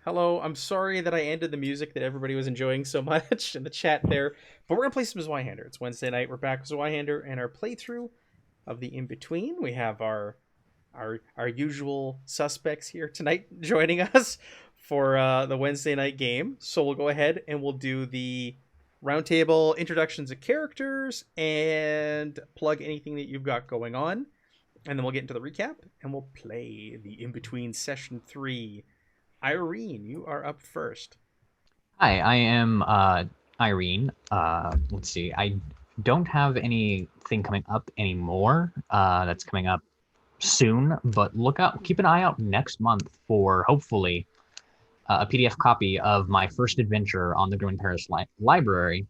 Hello, I'm sorry that I ended the music that everybody was enjoying so much in the chat there, but we're gonna play some Zweihander. It's Wednesday night. We're back with Zweihander and our playthrough of the In Between. We have our usual suspects here tonight joining us for the Wednesday night game. So we'll go ahead and we'll do the roundtable introductions of characters and plug anything that you've got going on, and then we'll get into the recap and we'll play the In Between session 3. Irene, you are up first. Hi, I am Irene. Let's see. I don't have anything coming up anymore. That's coming up soon, but keep an eye out next month for hopefully a PDF copy of my first adventure on the Growing Paris Library,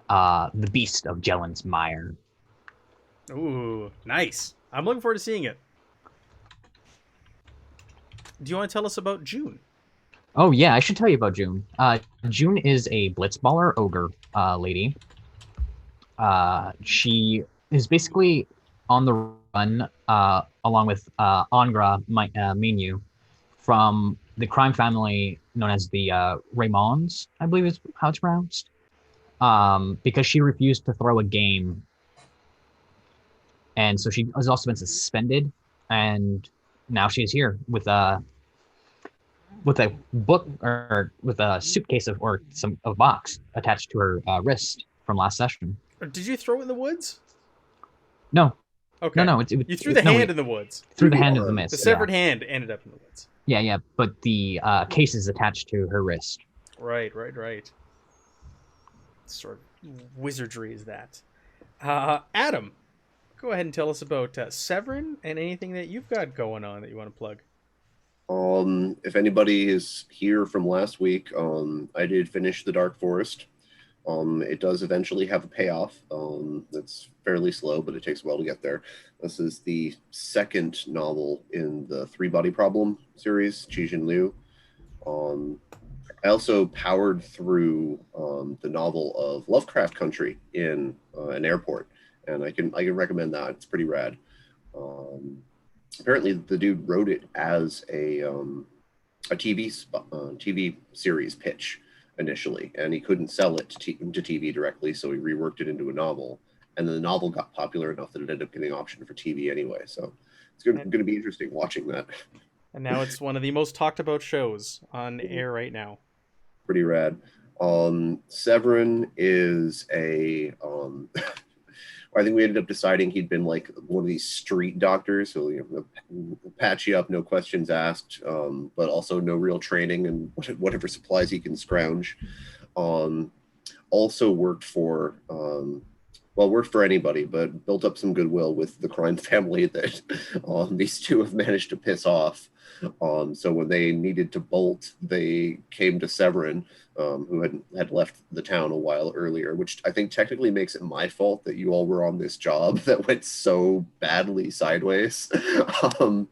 The Beast of Jellen's Mire. Ooh, nice. I'm looking forward to seeing it. Do you want to tell us about June? Oh yeah, I should tell you about June. June is a blitzballer ogre lady. She is basically on the run, along with Angra Menu, from the crime family known as the Raymonds, I believe is how it's pronounced, because she refused to throw a game. And so she has also been suspended, and now she's here with a book or with a suitcase or a box attached to her wrist from last session. Or did you throw it in the woods? No, no, Okay. no. You threw the No. hand in the woods. Through the hand of the The mist. severed hand ended up in the woods. Yeah. But the case is attached to her wrist. Right. What sort of wizardry is that? Adam, go ahead and tell us about Severin and anything that you've got going on that you want to plug. If anybody is here from last week, I did finish The Dark Forest. It does eventually have a payoff. It's fairly slow, but it takes a while to get there. This is the second novel in the Three Body Problem series, Chijin Liu. I also powered through the novel of Lovecraft Country in an airport, and I can recommend that. It's pretty rad. Apparently, the dude wrote it as a TV series pitch initially, and he couldn't sell it to TV directly, so he reworked it into a novel. And then the novel got popular enough that it ended up getting optioned for TV anyway. So it's going to be interesting watching that. And now it's one of the most talked about shows on air right now. Pretty rad. Severin is a I think we ended up deciding he'd been like one of these street doctors, so patch you up, no questions asked, but also no real training and whatever supplies he can scrounge. Also worked for anybody, but built up some goodwill with the crime family that these two have managed to piss off. So when they needed to bolt, they came to Severin, who had left the town a while earlier, which I think technically makes it my fault that you all were on this job that went so badly sideways. But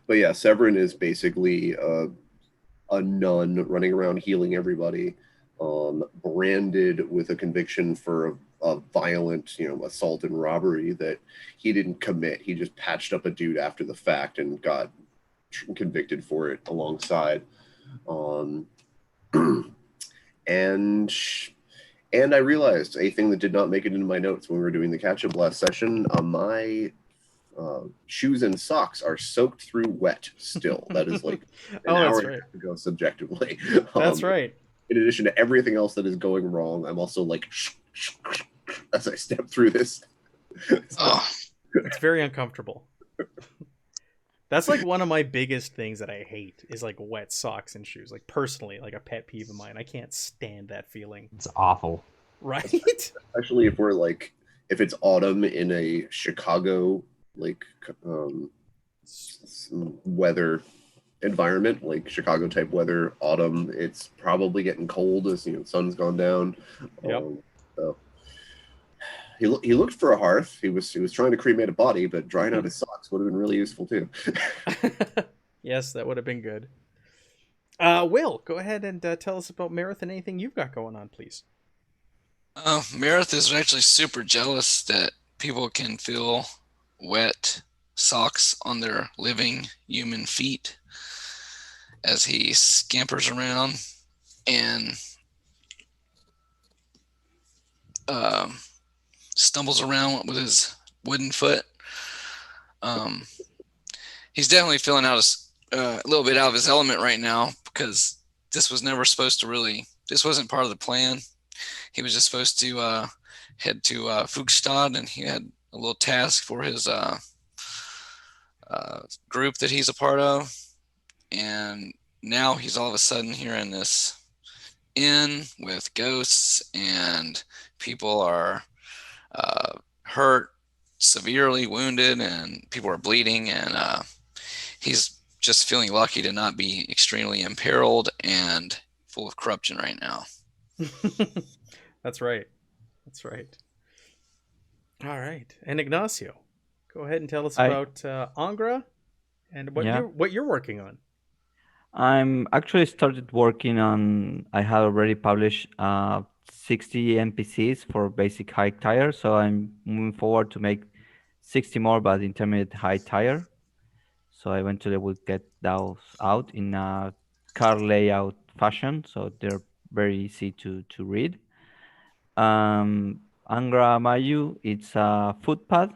yeah, Severin is basically a nun running around healing everybody, branded with a conviction for a violent, assault and robbery that he didn't commit. He just patched up a dude after the fact and got convicted for it alongside. And I realized a thing that did not make it into my notes when we were doing the catch-up last session. My shoes and socks are soaked through wet still. That is like an hour and a half ago subjectively. That's right. In addition to everything else that is going wrong, I'm also like as I step through this. It's very uncomfortable. That's like one of my biggest things that I hate is like wet socks and shoes. Like personally, like a pet peeve of mine. I can't stand that feeling. It's awful. Right? Especially if it's autumn in a Chicago weather environment, like Chicago type weather, autumn, it's probably getting cold as the sun's gone down. Yep. So he looked for a hearth. He was trying to cremate a body, but drying out his socks would have been really useful too. Yes, that would have been good. Will, go ahead and tell us about Meredith and anything you've got going on, please. Meredith is actually super jealous that people can feel wet socks on their living human feet. as he scampers around and stumbles around with his wooden foot. He's definitely feeling out a little bit out of his element right now because this was never supposed to really. This wasn't part of the plan. He was just supposed to head to Fugstad, and he had a little task for his group that he's a part of. And now he's all of a sudden here in this inn with ghosts, and people are hurt, severely wounded, and people are bleeding, and he's just feeling lucky to not be extremely imperiled and full of corruption right now. That's right. That's right. All right. And Ignacio, go ahead and tell us about Angra and what you're working on. I'm actually started working on. I have already published 60 NPCs for basic high tier, so I'm moving forward to make 60 more, but intermediate high tier. So eventually we'll get those out in a card layout fashion, so they're very easy to read. Angra Mayu, it's a footpath.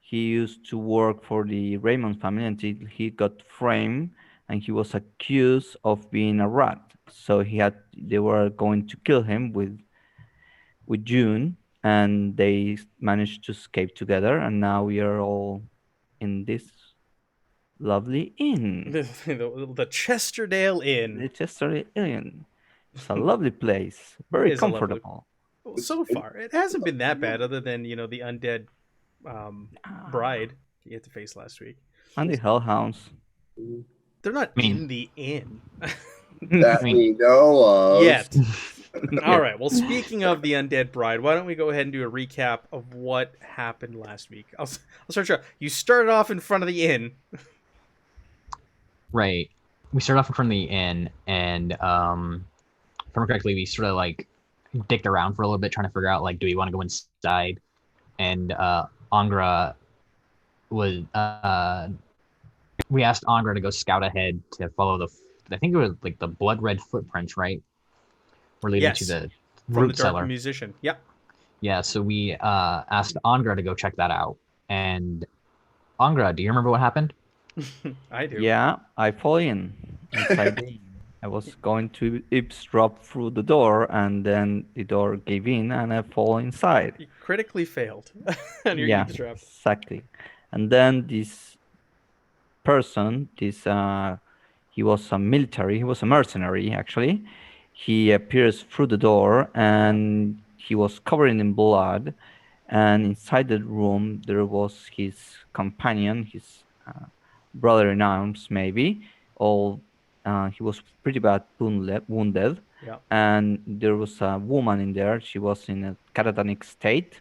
He used to work for the Raymond family until he got framed and he was accused of being a rat. So they were going to kill him with June, and they managed to escape together, and now we are all in this lovely inn. The Chesterdale Inn. The Chesterdale Inn. It's a lovely place. Very comfortable. Well, so far, it hasn't been that bad, other than the undead bride you had to face last week. And the hellhounds. They're not in the inn. That we know of. Yet. All right. Well, speaking of the undead bride, why don't we go ahead and do a recap of what happened last week? I'll start you. You started off in front of the inn. Right. We started off in front of the inn, and if I remember correctly, we sort of like dicked around for a little bit, trying to figure out like, do we want to go inside? And Angra was we asked Angra to go scout ahead to follow I think it was like the blood red footprints, right? We're leading to the root cellar. Musician. Yep. Yeah, so we asked Angra to go check that out. And Angra, do you remember what happened? I do. Yeah, I fall in inside the inn. I was going to eavesdrop through the door, and then the door gave in, and I fall inside. You critically failed on your eavesdrop. Exactly. And then this person, he was a mercenary, actually. He appears through the door, and he was covered in blood. And inside the room, there was his companion, his brother in arms, maybe. He was pretty bad wounded. Yeah. And there was a woman in there. She was in a catatonic state,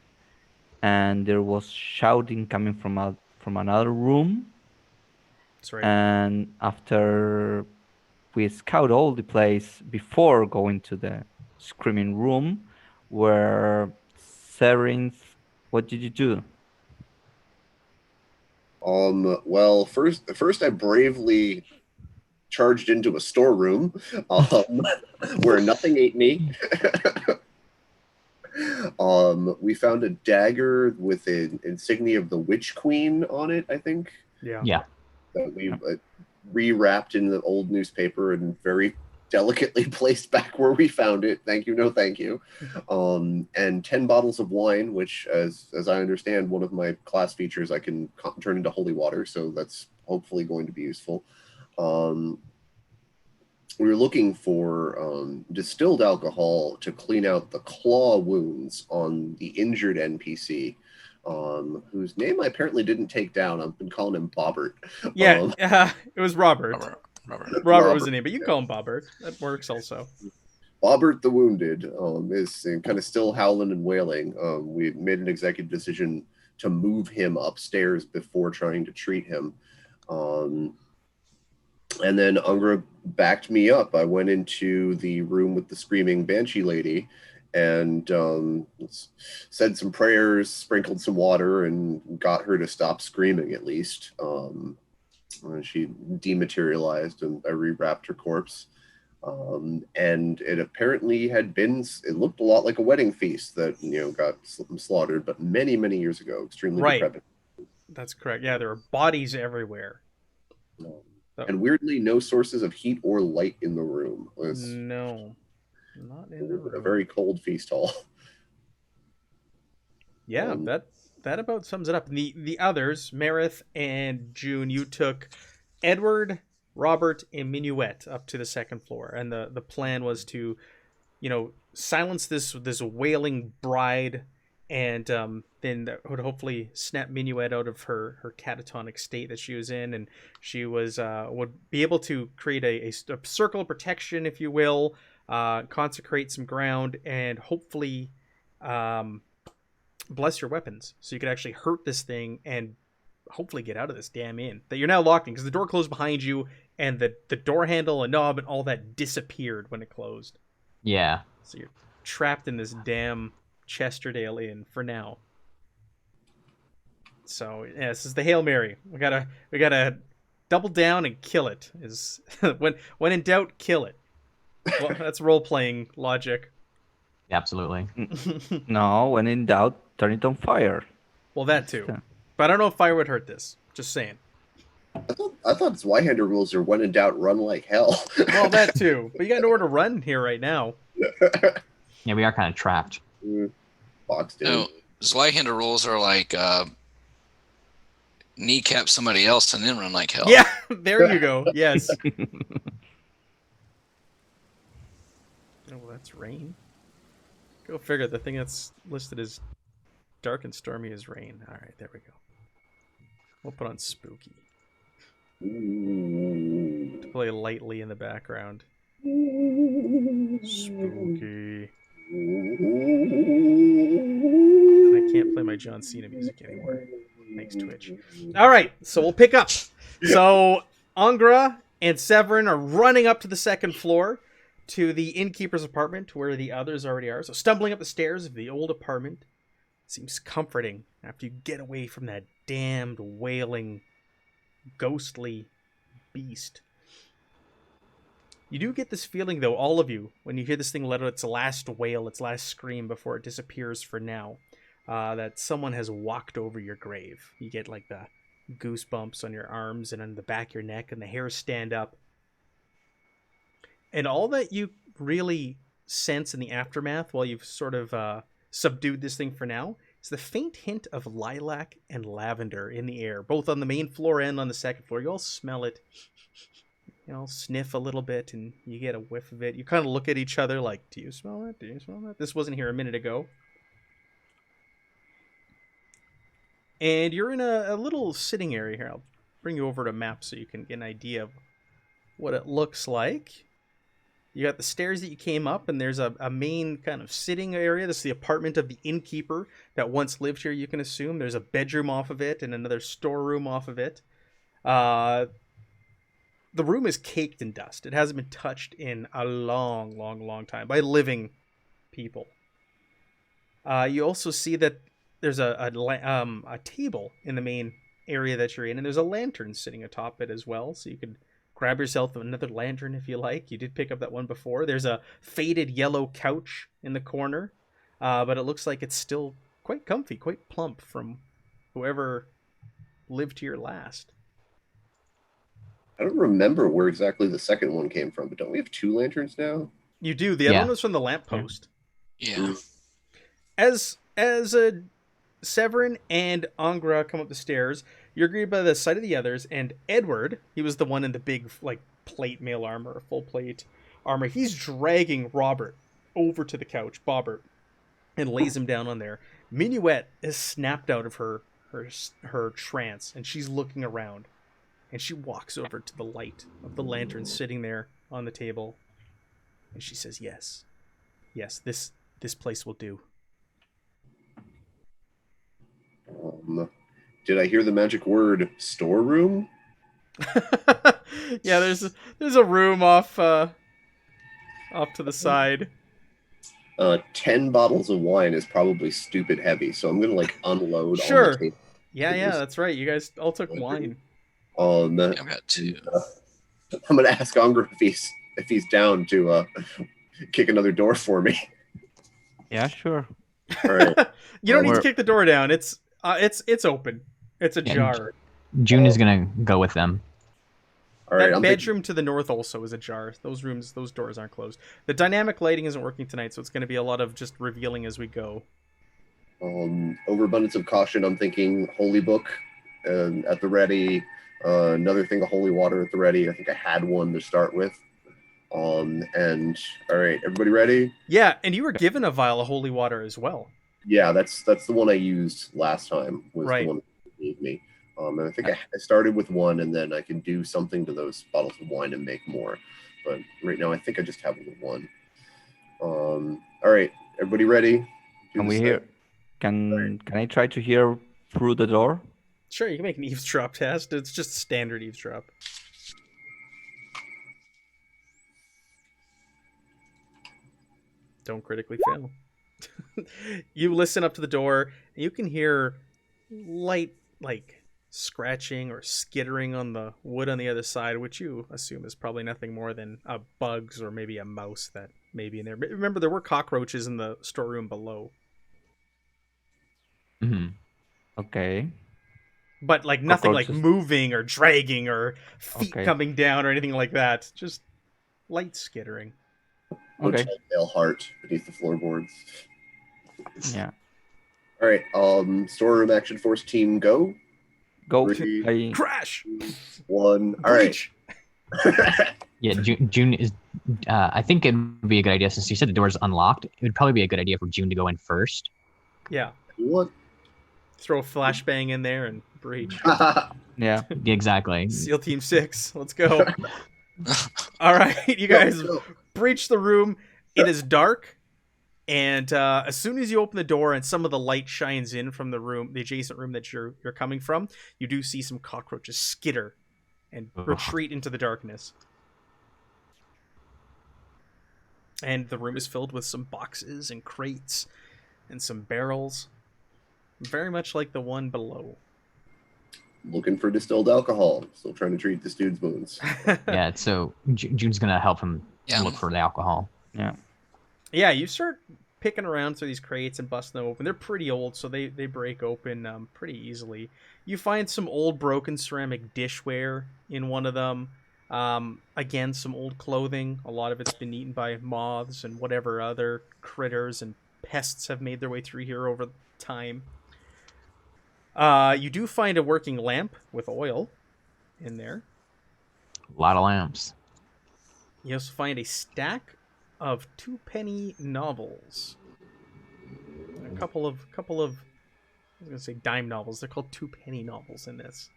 and there was shouting coming from another room. That's right. And after we scout all the place before going to the screaming room, where Serins, what did you do? Well, first I bravely charged into a storeroom where nothing ate me. We found a dagger with an insignia of the Witch Queen on it, I think. Yeah. That we rewrapped in the old newspaper and very delicately placed back where we found it. Thank you, no thank you. And 10 bottles of wine, which, as I understand, one of my class features I can turn into holy water, so that's hopefully going to be useful. We were looking for distilled alcohol to clean out the claw wounds on the injured NPC, whose name I apparently didn't take down. I've been calling him Bobbert. Yeah, it was Robert. Robert was the name, but you can call him Bobbert. That works also. Bobbert the Wounded is kind of still howling and wailing. We made an executive decision to move him upstairs before trying to treat him. And then Angra backed me up. I went into the room with the screaming banshee lady and said some prayers, sprinkled some water, and got her to stop screaming at least. She dematerialized, and I rewrapped her corpse. And it apparently it looked a lot like a wedding feast that, got slaughtered, but many, many years ago, extremely Right. decrepit. That's correct. Yeah, there are bodies everywhere. And weirdly, no sources of heat or light in the room. No, not in the room. A very cold feast hall. Yeah, that about sums it up. The others, Marith and June, you took Edward, Robert, and Minuet up to the second floor, and the plan was to, silence this wailing bride, and then that would hopefully snap Minuet out of her catatonic state that she was in, and she was would be able to create a circle of protection, if you will, consecrate some ground, and hopefully bless your weapons so you could actually hurt this thing and hopefully get out of this damn inn that you're now locked in, because the door closed behind you and the door handle and knob and all that disappeared when it closed. Yeah. So you're trapped in this damn Chesterdale Inn for now. So yeah, this is the Hail Mary. We gotta double down and kill it. Is when in doubt, kill it. Well, that's role playing logic. Absolutely. No, when in doubt, turn it on fire. Well, that too. But I don't know if fire would hurt this. Just saying. I thought Zweihander rules are when in doubt, run like hell. Well, that too. But you got nowhere to run here right now. Yeah, we are kind of trapped. Boxed in. No, Zweihander rules are like kneecap somebody else and then run like hell. Yeah, there you go. Yes. Oh, that's rain. Go figure. The thing that's listed as dark and stormy is rain. All right, there we go. We'll put on spooky to play lightly in the background. Spooky. And I can't play my John Cena music anymore. Thanks, Twitch. All right, so we'll pick up. So Angra and Severin are running up to the second floor to the innkeeper's apartment where the others already are. So stumbling up the stairs of the old apartment seems comforting after you get away from that damned, wailing, ghostly beast. You do get this feeling, though, all of you, when you hear this thing let out its last wail, its last scream before it disappears for now, that someone has walked over your grave. You get like the goosebumps on your arms and on the back of your neck, and the hairs stand up. And all that you really sense in the aftermath, while you've sort of subdued this thing for now, is the faint hint of lilac and lavender in the air, both on the main floor and on the second floor. You all smell it. You all sniff a little bit, and you get a whiff of it. You kind of look at each other like, do you smell that? Do you smell that? This wasn't here a minute ago. And you're in a little sitting area here. I'll bring you over to a map so you can get an idea of what it looks like. You got the stairs that you came up, and there's a main kind of sitting area. This is the apartment of the innkeeper that once lived here, you can assume. There's a bedroom off of it and another storeroom off of it. The room is caked in dust. It hasn't been touched in a long, long, long time by living people. You also see that there's a table in the main area that you're in, and there's a lantern sitting atop it as well, so you could grab yourself another lantern if you like. You did pick up that one before. There's a faded yellow couch in the corner, but it looks like it's still quite comfy, quite plump from whoever lived here last. I don't remember where exactly the second one came from, but don't we have two lanterns now? You do. The other one was from the lamppost. Yeah. As Severin and Angra come up the stairs, you're greeted by the sight of the others, and Edward, he was the one in the big plate mail armor, full plate armor. He's dragging Robert over to the couch, Bobbert, and lays him down on there. Minuet is snapped out of her trance, and she's looking around, and she walks over to the light of the lantern sitting there on the table, and she says, yes, this place will do. Did I hear the magic word storeroom? Yeah, there's a room off to the side. 10 bottles of wine is probably stupid heavy, so I'm gonna unload. Sure. On the table. Yeah, that's right. You guys all took wine. Yeah, I've got 2. I'm gonna ask Ongra if he's down to kick another door for me. Yeah, sure. All right. You don't need to We're- kick the door down. It's open. It's Yeah, ajar. June is gonna go with them. All right. That I'm bedroom to the north also is ajar. Those doors aren't closed. The dynamic lighting isn't working tonight, so it's going to be a lot of just revealing as we go. Overabundance of caution. I'm thinking holy book at the ready. Another thing of holy water at the ready. I think I had one to start with. And all right, everybody ready? Yeah, and you were given a vial of holy water as well. Yeah, that's the one I used last time. Was Right. the one that you gave me. And I think I started with one, and then I can do something to those bottles of wine and make more. But right now, I think I just have one. All right, everybody ready? Do Can we this hear? thing. Can I try to hear through the door? Sure, you can make an eavesdrop test. It's just standard eavesdrop. Don't critically fail. You listen up to the door, and you can hear light, like, scratching or skittering on the wood on the other side, which you assume is probably nothing more than bugs or maybe a mouse that may be in there. But remember, there were cockroaches in the storeroom below. Hmm. Okay. But, like, nothing like Cockroaches. moving or dragging or feet Okay. coming down or anything like that. Just light skittering. No Okay. telltale heart beneath the floorboards. Yeah. All right. Storeroom action force team go. Go. 3, Crash! 1. All right. Breach! Yeah, June is. I think it would be a good idea since you said the door is unlocked. It would probably be a good idea for June to go in first. Yeah. What? Throw a flashbang in there and breach. Yeah. Exactly. SEAL Team 6, let's go. All right, you guys Go. breach the room. It is dark, and as soon as you open the door and some of the light shines in from the room, the adjacent room that you're coming from, you do see some cockroaches skitter and Ugh. retreat into the darkness. And the room is filled with some boxes and crates and some barrels, very much like the one below. Looking for distilled alcohol. Still trying to treat this dude's wounds. Yeah, so June's gonna help him Yeah. look for the alcohol. Yeah. Yeah, you start picking around through these crates and busting them open. They're pretty old, so they break open pretty easily. You find some old broken ceramic dishware in one of them. Again, some old clothing. A lot of it's been eaten by moths and whatever other critters and pests have made their way through here over time. You do find a working lamp with oil in there. A lot of lamps. You also find a stack of 2-penny novels. A couple of I was gonna say dime novels. They're called 2-penny novels in this.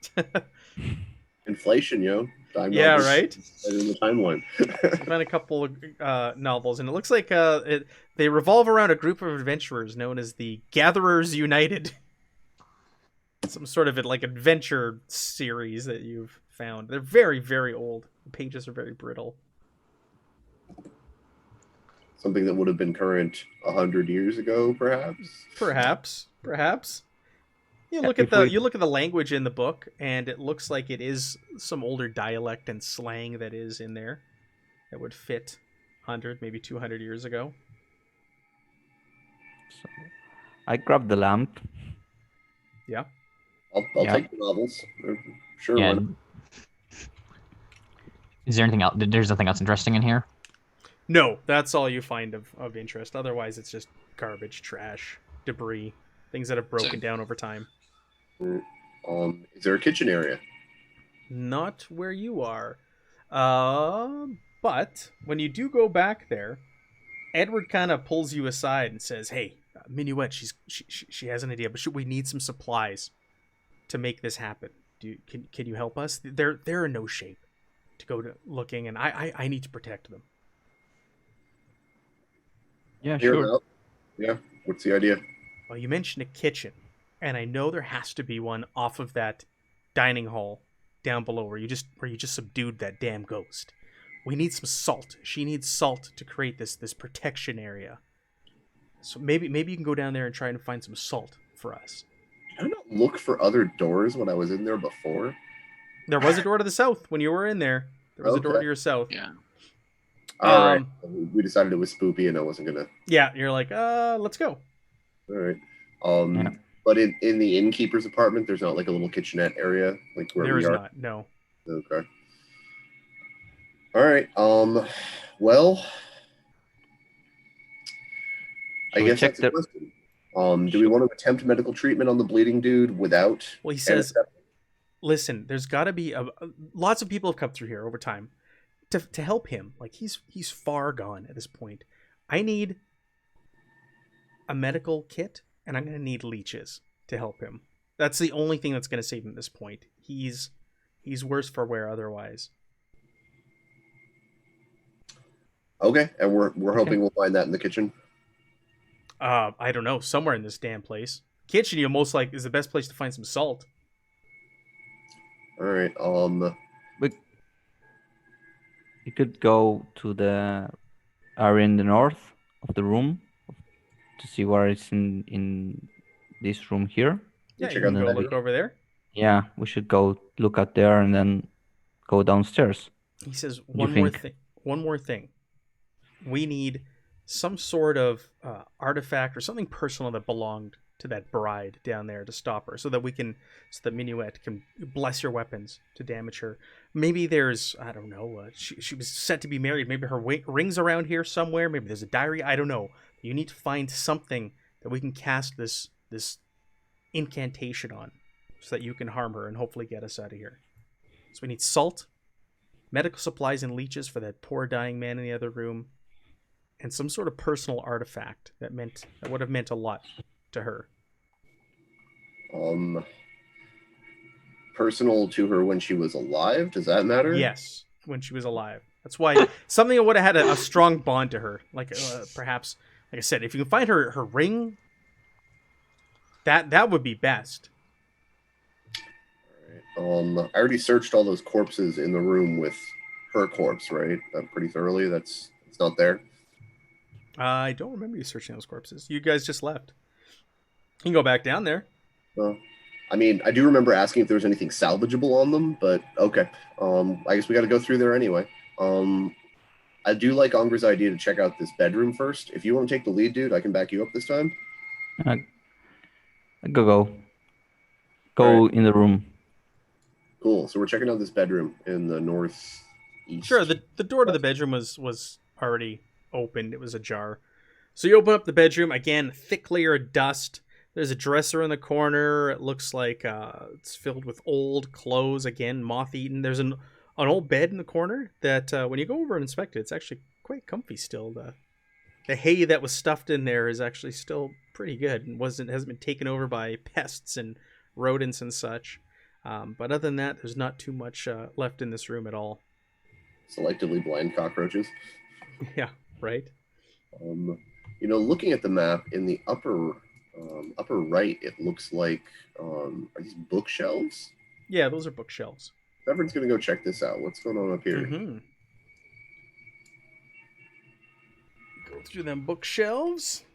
Inflation, yo. Time Yeah, novels. right? Right in the timeline. You find a couple of novels, and it looks like they revolve around a group of adventurers known as the Gatherers United. Some sort of like adventure series that you've found. They're very, very old. The pages are very brittle. Something that would have been current 100 years ago, perhaps. Perhaps. You Yeah, look at if the we- you look at the language in the book, and it looks like it is some older dialect and slang that is in there that would fit 100, maybe 200 years ago. So I grabbed the lamp. Yeah. I'll Yeah. take the novels. Sure. Yeah. why not? Is there anything else? There's nothing else interesting in here. No, that's all you find of interest. Otherwise, it's just garbage, trash, debris, things that have broken down over time. Is there a kitchen area? Not where you are. But when you do go back there, Edward kind of pulls you aside and says, "Hey, Minuet, she has an idea, but we need some supplies to make this happen. Can you help us? They're in no shape to go to looking, and I need to protect them." Yeah, Hear sure. them out. Yeah. What's the idea? Well, you mentioned a kitchen, and I know there has to be one off of that dining hall down below where you just subdued that damn ghost. We need some salt. She needs salt to create this protection area. So maybe you can go down there and try and find some salt for us. Did I not look for other doors when I was in there before? There was a door to the south when you were in there. There was a door Okay. to your south. Yeah. All right. We decided it was spoopy, and I wasn't gonna. Yeah, you're like, let's go. All right. Yeah. But in the innkeeper's apartment, there's not like a little kitchenette area like where There we is are. not. No. Okay. All right. Well, I Shall we guess check that's a question. Do we want to attempt medical treatment on the bleeding dude without? Well, he says, anesthetic? listen, there's got to be lots of people have come through here over time to help him. Like he's far gone at this point. I need a medical kit, and I'm going to need leeches to help him. That's the only thing that's going to save him at this point. He's worse for wear otherwise. Okay, and we're hoping we'll find that in the kitchen. I don't know, somewhere in this damn place. Kitchen, you most like is the best place to find some salt. All right. But you could go to the area in the north of the room to see what is in this room here. Yeah, check you can out go that look over there. Yeah, we should go look out there and then go downstairs. He says do you one more think? thing. One more thing. We need some sort of artifact or something personal that belonged to that bride down there to stop her, so that Minuet can bless your weapons to damage her. Maybe there's, I don't know, she was set to be married. Maybe her ring's around here somewhere. Maybe there's a diary. I don't know. You need to find something that we can cast this incantation on, so that you can harm her and hopefully get us out of here. So we need salt, medical supplies and leeches for that poor dying man in the other room, and some sort of personal artifact that would have meant a lot to her. Personal to her when she was alive. Does that matter? Yes, when she was alive. That's why something that would have had a strong bond to her. Like perhaps, like I said, if you can find her ring, that would be best. All right. I already searched all those corpses in the room with her corpse, right? Pretty thoroughly. It's not there. I don't remember you searching those corpses. You guys just left. You can go back down there. Well, I mean, I do remember asking if there was anything salvageable on them, but okay. I guess we got to go through there anyway. I do like Angra's idea to check out this bedroom first. If you want to take the lead, dude, I can back you up this time. Go All right. in the room. Cool. So we're checking out this bedroom in the northeast. Sure. The door to the bedroom was already opened. It was ajar. So you open up the bedroom again. Thick layer of dust. There's a dresser in the corner. It looks like it's filled with old clothes. Again, moth-eaten. There's an old bed in the corner that when you go over and inspect it, it's actually quite comfy still. The hay that was stuffed in there is actually still pretty good and hasn't been taken over by pests and rodents and such. But other than that, there's not too much left in this room at all. Selectively blind cockroaches. Yeah, right. Looking at the map in the upper right, it looks like are these bookshelves? Yeah, those are bookshelves. Everyone's gonna go check this out. What's going on up here? Mm-hmm. Go through them bookshelves.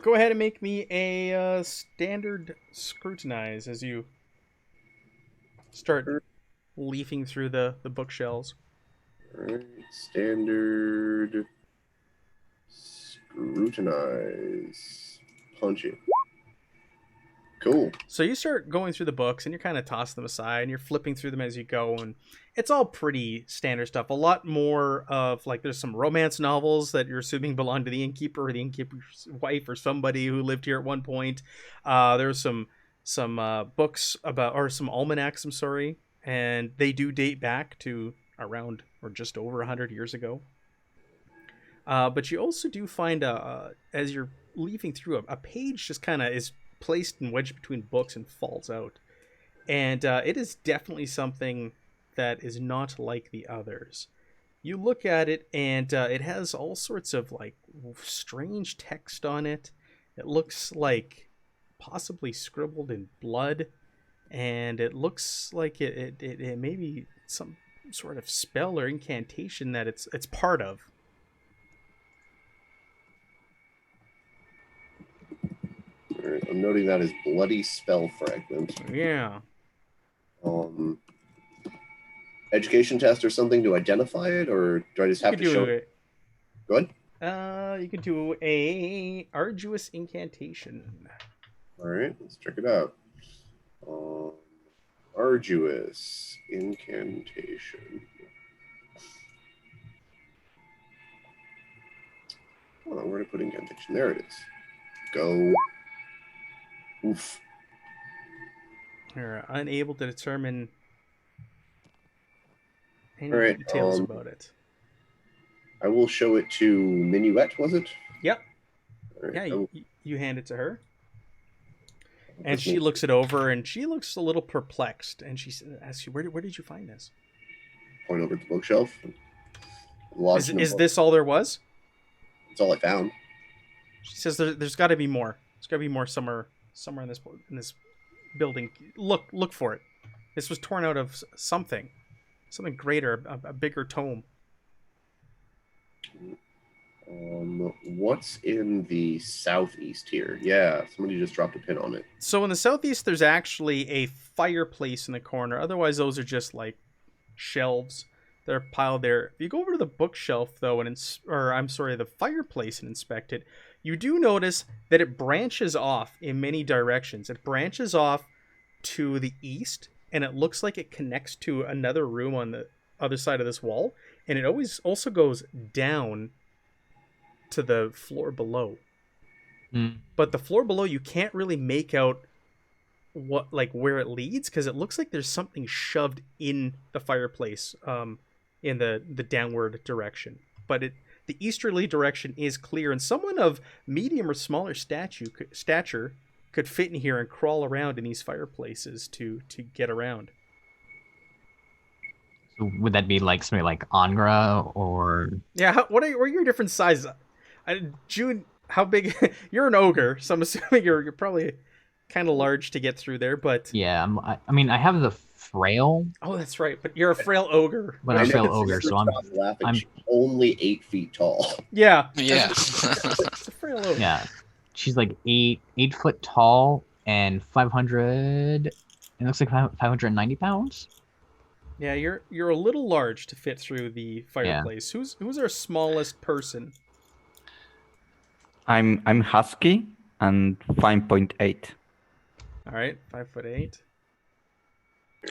Go ahead and make me a standard scrutinize as you start leafing through the bookshelves. All right, standard scrutinize. Punch it. Cool. So you start going through the books and you're kind of tossing them aside and you're flipping through them as you go, and it's all pretty standard stuff. A lot more of there's some romance novels that you're assuming belong to the innkeeper or the innkeeper's wife or somebody who lived here at one point. There's some books about, or some almanacs, I'm sorry, and they do date back to around or just over 100 years ago. But you also do find as you're leafing through a page just kind of is placed and wedged between books and falls out, and it is definitely something that is not like the others. You look at it and it has all sorts of strange text on it. It looks like possibly scribbled in blood, and it looks like it may be some sort of spell or incantation that it's part of. I'm noting that as bloody spell fragment. Yeah. Education test or something to identify it, or do I just have to show it? Go ahead. You could do a arduous incantation. All right, let's check it out. Arduous incantation. Oh, where to put incantation? There it is. Go. Oof. You're unable to determine any All right, details about it. I will show it to Minuet, was it? Yep. All right, Yeah, you hand it to her. And she looks it over, and she looks a little perplexed. And she asks you, where did you find this? Point over at the bookshelf. Is this all there was? That's all I found. She says there's got to be more. There's got to be more somewhere in this building. Look for it. This was torn out of something greater, a bigger tome. What's in the southeast here? Yeah, somebody just dropped a pin on it. So in the southeast, there's actually a fireplace in the corner. Otherwise, those are just like shelves that are piled there. If you go over to the bookshelf, though, the fireplace and inspect it, you do notice that it branches off in many directions. It branches off to the east, and it looks like it connects to another room on the other side of this wall, and it always also goes down to the floor below. But the floor below, you can't really make out where it leads, because it looks like there's something shoved in the fireplace in the downward direction. But the easterly direction is clear, and someone of medium or smaller stature could fit in here and crawl around in these fireplaces to get around. So would that be like somebody like Angra or? Yeah, what are your different sizes? June, how big? You're an ogre, so I'm assuming you're probably kind of large to get through there. But yeah, I have the frail. Oh, that's right. But you're a frail ogre. But I'm a frail ogre, so I'm only 8 feet tall. Yeah. Yeah. It's a frail ogre. Yeah, she's like 8 foot tall and 500. It looks like 590 pounds. Yeah, you're a little large to fit through the fireplace. Yeah. Who's our smallest person? I'm husky and 5.8. All right, 5'8".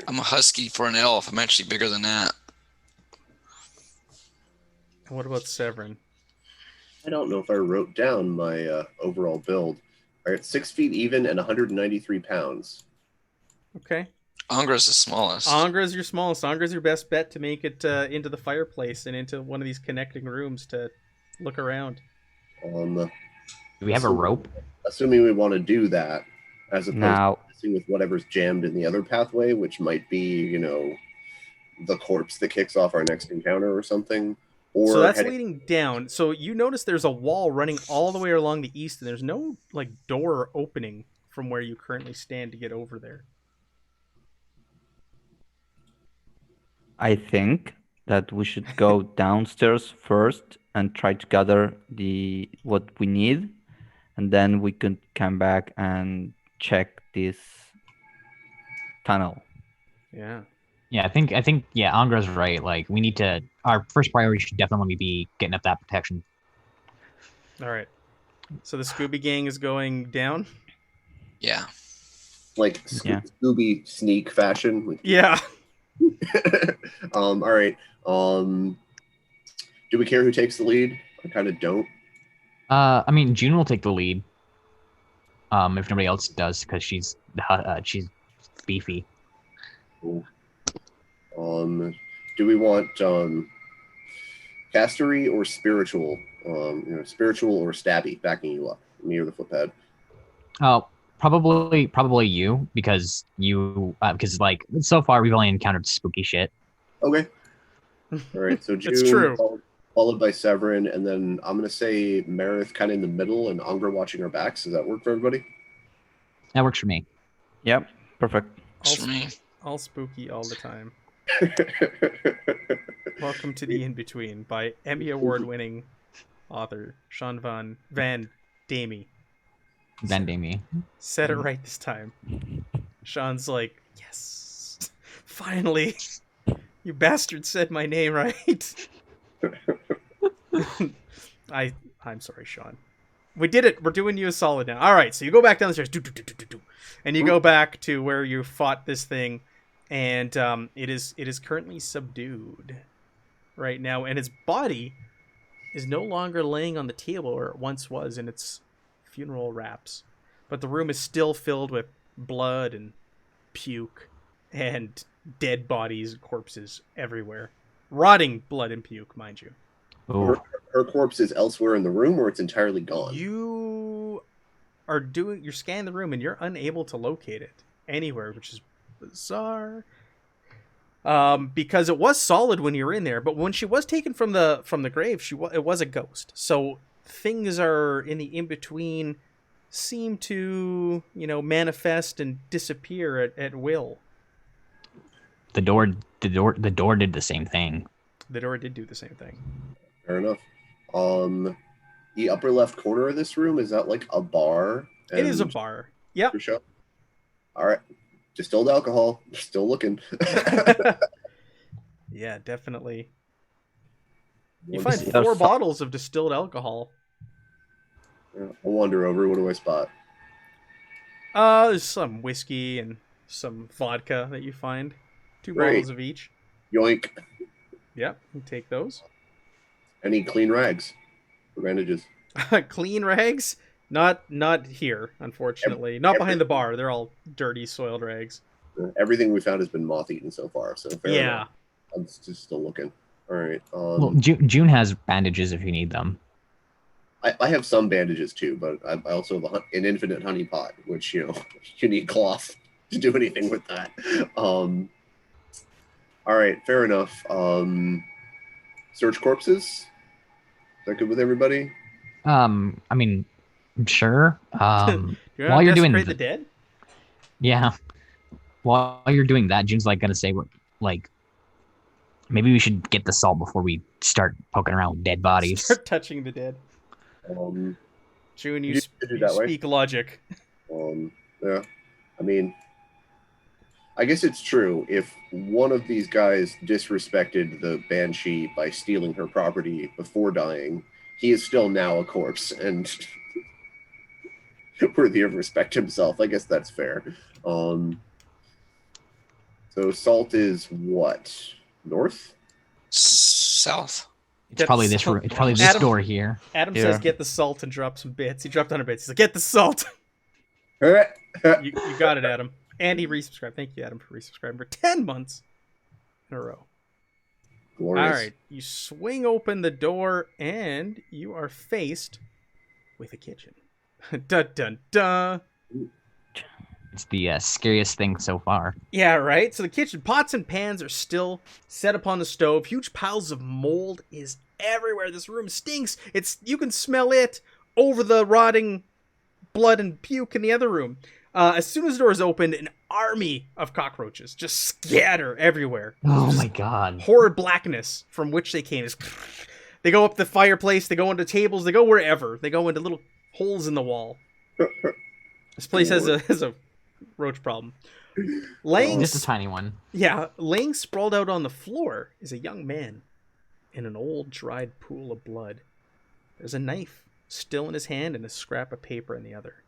I'm a husky for an elf. I'm actually bigger than that. And what about Severin? I don't know if I wrote down my overall build. All right, 6 feet even and 193 pounds. Okay. Angra's the smallest. Angra's your smallest. Angra's your best bet to make it into the fireplace and into one of these connecting rooms to look around. Do we have a rope? Assuming we want to do that, as opposed to messing with whatever's jammed in the other pathway, which might be, the corpse that kicks off our next encounter or something. Or so that's leading down. So you notice there's a wall running all the way along the east, and there's no door opening from where you currently stand to get over there. I think that we should go downstairs first and try to gather what we need, and then we can come back and check this tunnel. Yeah. Yeah, I think Angra's right. Like, we need to. Our first priority should definitely be getting up that protection. All right. So the Scooby Gang is going down. Yeah. Like Scooby sneak fashion. Yeah. All right. Do we care who takes the lead? I kind of don't. June will take the lead. If nobody else does, because she's beefy. Cool. Do we want castery or spiritual? Spiritual or stabby backing you up, me or the footpad? Oh, probably you, because so far we've only encountered spooky shit. Okay. All right. So June, it's true. Followed by Severin, and then I'm gonna say Meredith kind of in the middle, and Angra watching our backs. Does that work for everybody? That works for me. Yep. Perfect. All spooky all the time. Welcome to the In-Between by Emmy Award-winning author Sean Van Damie. Van Damie. Said it right this time. Sean's like, yes. Finally, you bastard said my name right. I'm sorry, Sean. We did it. We're doing you a solid now. All right, so you go back down the stairs, and you go back to where you fought this thing, and it is currently subdued right now, and its body is no longer laying on the table where it once was in its funeral wraps, but the room is still filled with blood and puke and dead bodies and corpses everywhere. Rotting blood and puke, mind you. Oh, Her corpse is elsewhere in the room, or it's entirely gone. You're scanning the room and you're unable to locate it anywhere, which is bizarre. Because it was solid when you were in there, but when she was taken from the grave, it was a ghost. So things are in the in between, seem to manifest and disappear at will. the door did the same thing. The door did do the same thing. Fair enough. The upper left corner of this room, is that like a bar? It is a bar. Yep. All right. Distilled alcohol. Still looking. Yeah, definitely. You One- find 4 bottles of distilled alcohol. I'll wander over. What do I spot? There's some whiskey and some vodka that you find. 2 Great. bottles of each. Yoink. Yep, you take those. Any clean rags for bandages? Clean rags? Not here, unfortunately. Not behind the bar. They're all dirty, soiled rags. Everything we found has been moth-eaten so far, so fair Yeah. enough. I'm just still looking. All right. Well, June has bandages if you need them. I have some bandages too, but I also have an infinite honey pot, which you need cloth to do anything with that. All right, fair enough. Search corpses. Is that good with everybody? I mean, sure. While you're doing the dead? Yeah. While you're doing that, June's gonna say maybe we should get the salt before we start poking around with dead bodies. Start touching the dead. June, you speak logic. Yeah. I mean, I guess it's true. If one of these guys disrespected the Banshee by stealing her property before dying, he is still now a corpse and worthy of respect himself. I guess that's fair. So salt is what? North? South. It's probably this room. It's probably this door here. Adam Here. says, "Get the salt," and drop some bits. He dropped 100 bits. He's like, "Get the salt." All you got it, Adam. And he resubscribed. Thank you, Adam, for resubscribing for 10 months in a row. Glorious. All right, you swing open the door, and you are faced with a kitchen. Dun dun dun. It's the scariest thing so far. Yeah, right? So the kitchen pots and pans are still set upon the stove. Huge piles of mold is everywhere. This room stinks. You can smell it over the rotting blood and puke in the other room. As soon as the door is opened, an army of cockroaches just scatter everywhere. Oh my god. Horrid blackness from which they came. They go up the fireplace, they go into tables, they go wherever. They go into little holes in the wall. This place has a roach problem. Just a tiny one. Yeah, laying sprawled out on the floor is a young man in an old dried pool of blood. There's a knife still in his hand and a scrap of paper in the other.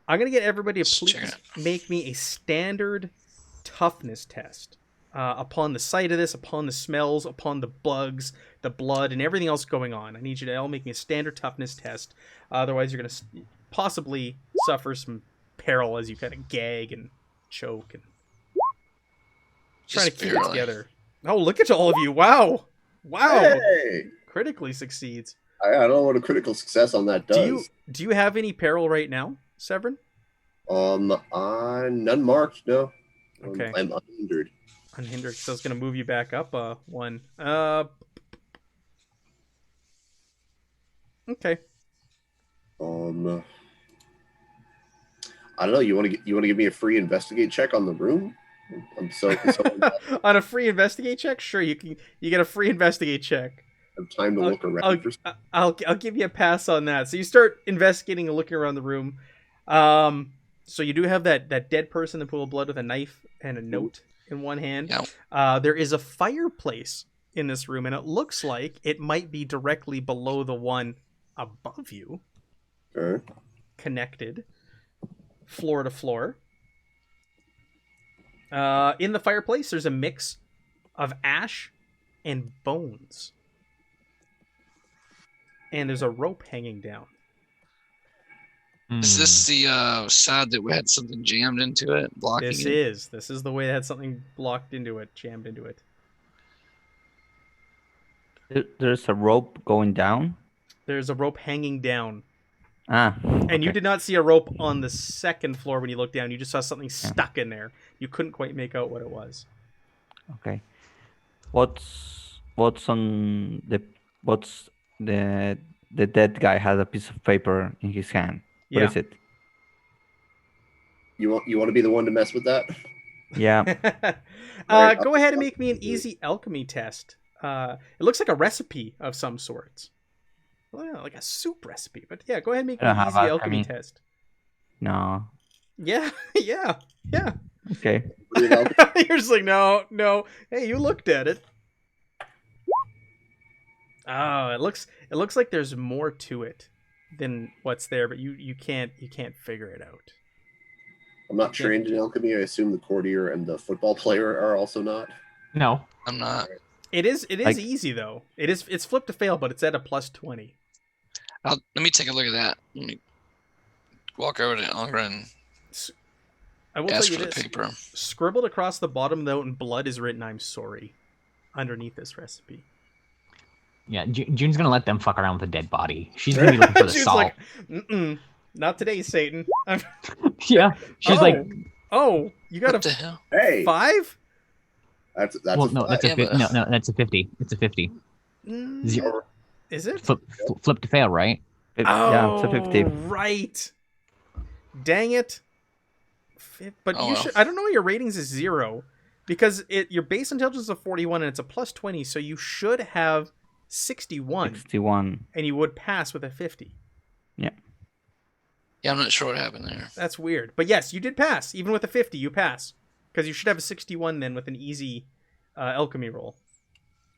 I'm going to get everybody to please make me a standard toughness test upon the sight of this, upon the smells, upon the bugs, the blood, and everything else going on. I need you to all make me a standard toughness test. Otherwise, you're going to possibly suffer some peril as you kind of gag and choke and trying to keep it together. Oh, look at all of you. Wow. Hey! Critically succeeds. I don't know what a critical success on that does. Do you have any peril right now, Severin? None marked, no. Okay. I'm unhindered. Unhindered, so it's going to move you back up one. Okay. I don't know. You want to give me a free investigate check on the room? I'm so On a free investigate check, sure. You get a free investigate check. have time to look around. I'll give you a pass on that. So you start investigating and looking around the room. So you do have that dead person in the pool of blood with a knife and a note in one hand. Yeah. There is a fireplace in this room, and it looks like it might be directly below the one above you, Okay. connected floor to floor. In the fireplace, there's a mix of ash and bones. And there's a rope hanging down. Is this the side that we had something jammed into it, blocking This it? is the way it had something blocked into it, jammed into it. There's a rope going down. There's a rope hanging down. Ah. And you okay. did not see a rope on the second floor when you looked down. You just saw something stuck in there. You couldn't quite make out what it was. Okay. What's on the the dead guy has a piece of paper in his hand. What Yeah. is it? You want to be the one to mess with that? Yeah. Right, Go ahead and make me an easy alchemy test. It looks like a recipe of some sort. Well, yeah, like a soup recipe. But yeah, go ahead and make me I an don't easy have alchemy alchemy. test. No. Yeah. Okay. You're just like, no. Hey, you looked at it. Oh, it looks like there's more to it than what's there, but you can't figure it out. I'm not trained in alchemy. I assume the courtier and the football player are also not. No. I'm not. It is Like- easy though. It's flip to fail, but it's at a +20. Let me take a look at that. Let me walk over to Angra and I will ask tell for you the this. paper. Scribbled across the bottom though in blood is written "I'm sorry" underneath this recipe. Yeah, June's gonna let them fuck around with a dead body. She's gonna be looking for the She's salt. like, "Mm-mm, not today, Satan." Yeah, she's like, "Oh, you got What the a hell? Hey, 5? that's well, no, that's a Yeah, but- no, that's a 50. It's a 50. Zero. Is it? Flip to fail, right? Yeah, it's a 50. Right. Dang it. But Oh, you well. should. I don't know. Your ratings is 0 because your base intelligence is a 41 and it's a +20, so you should have 61, 61. and you would pass with a 50. Yeah, I'm not sure what happened there. That's weird. But yes, you did pass. Even with a 50, you pass. Because you should have a 61 then with an easy alchemy roll.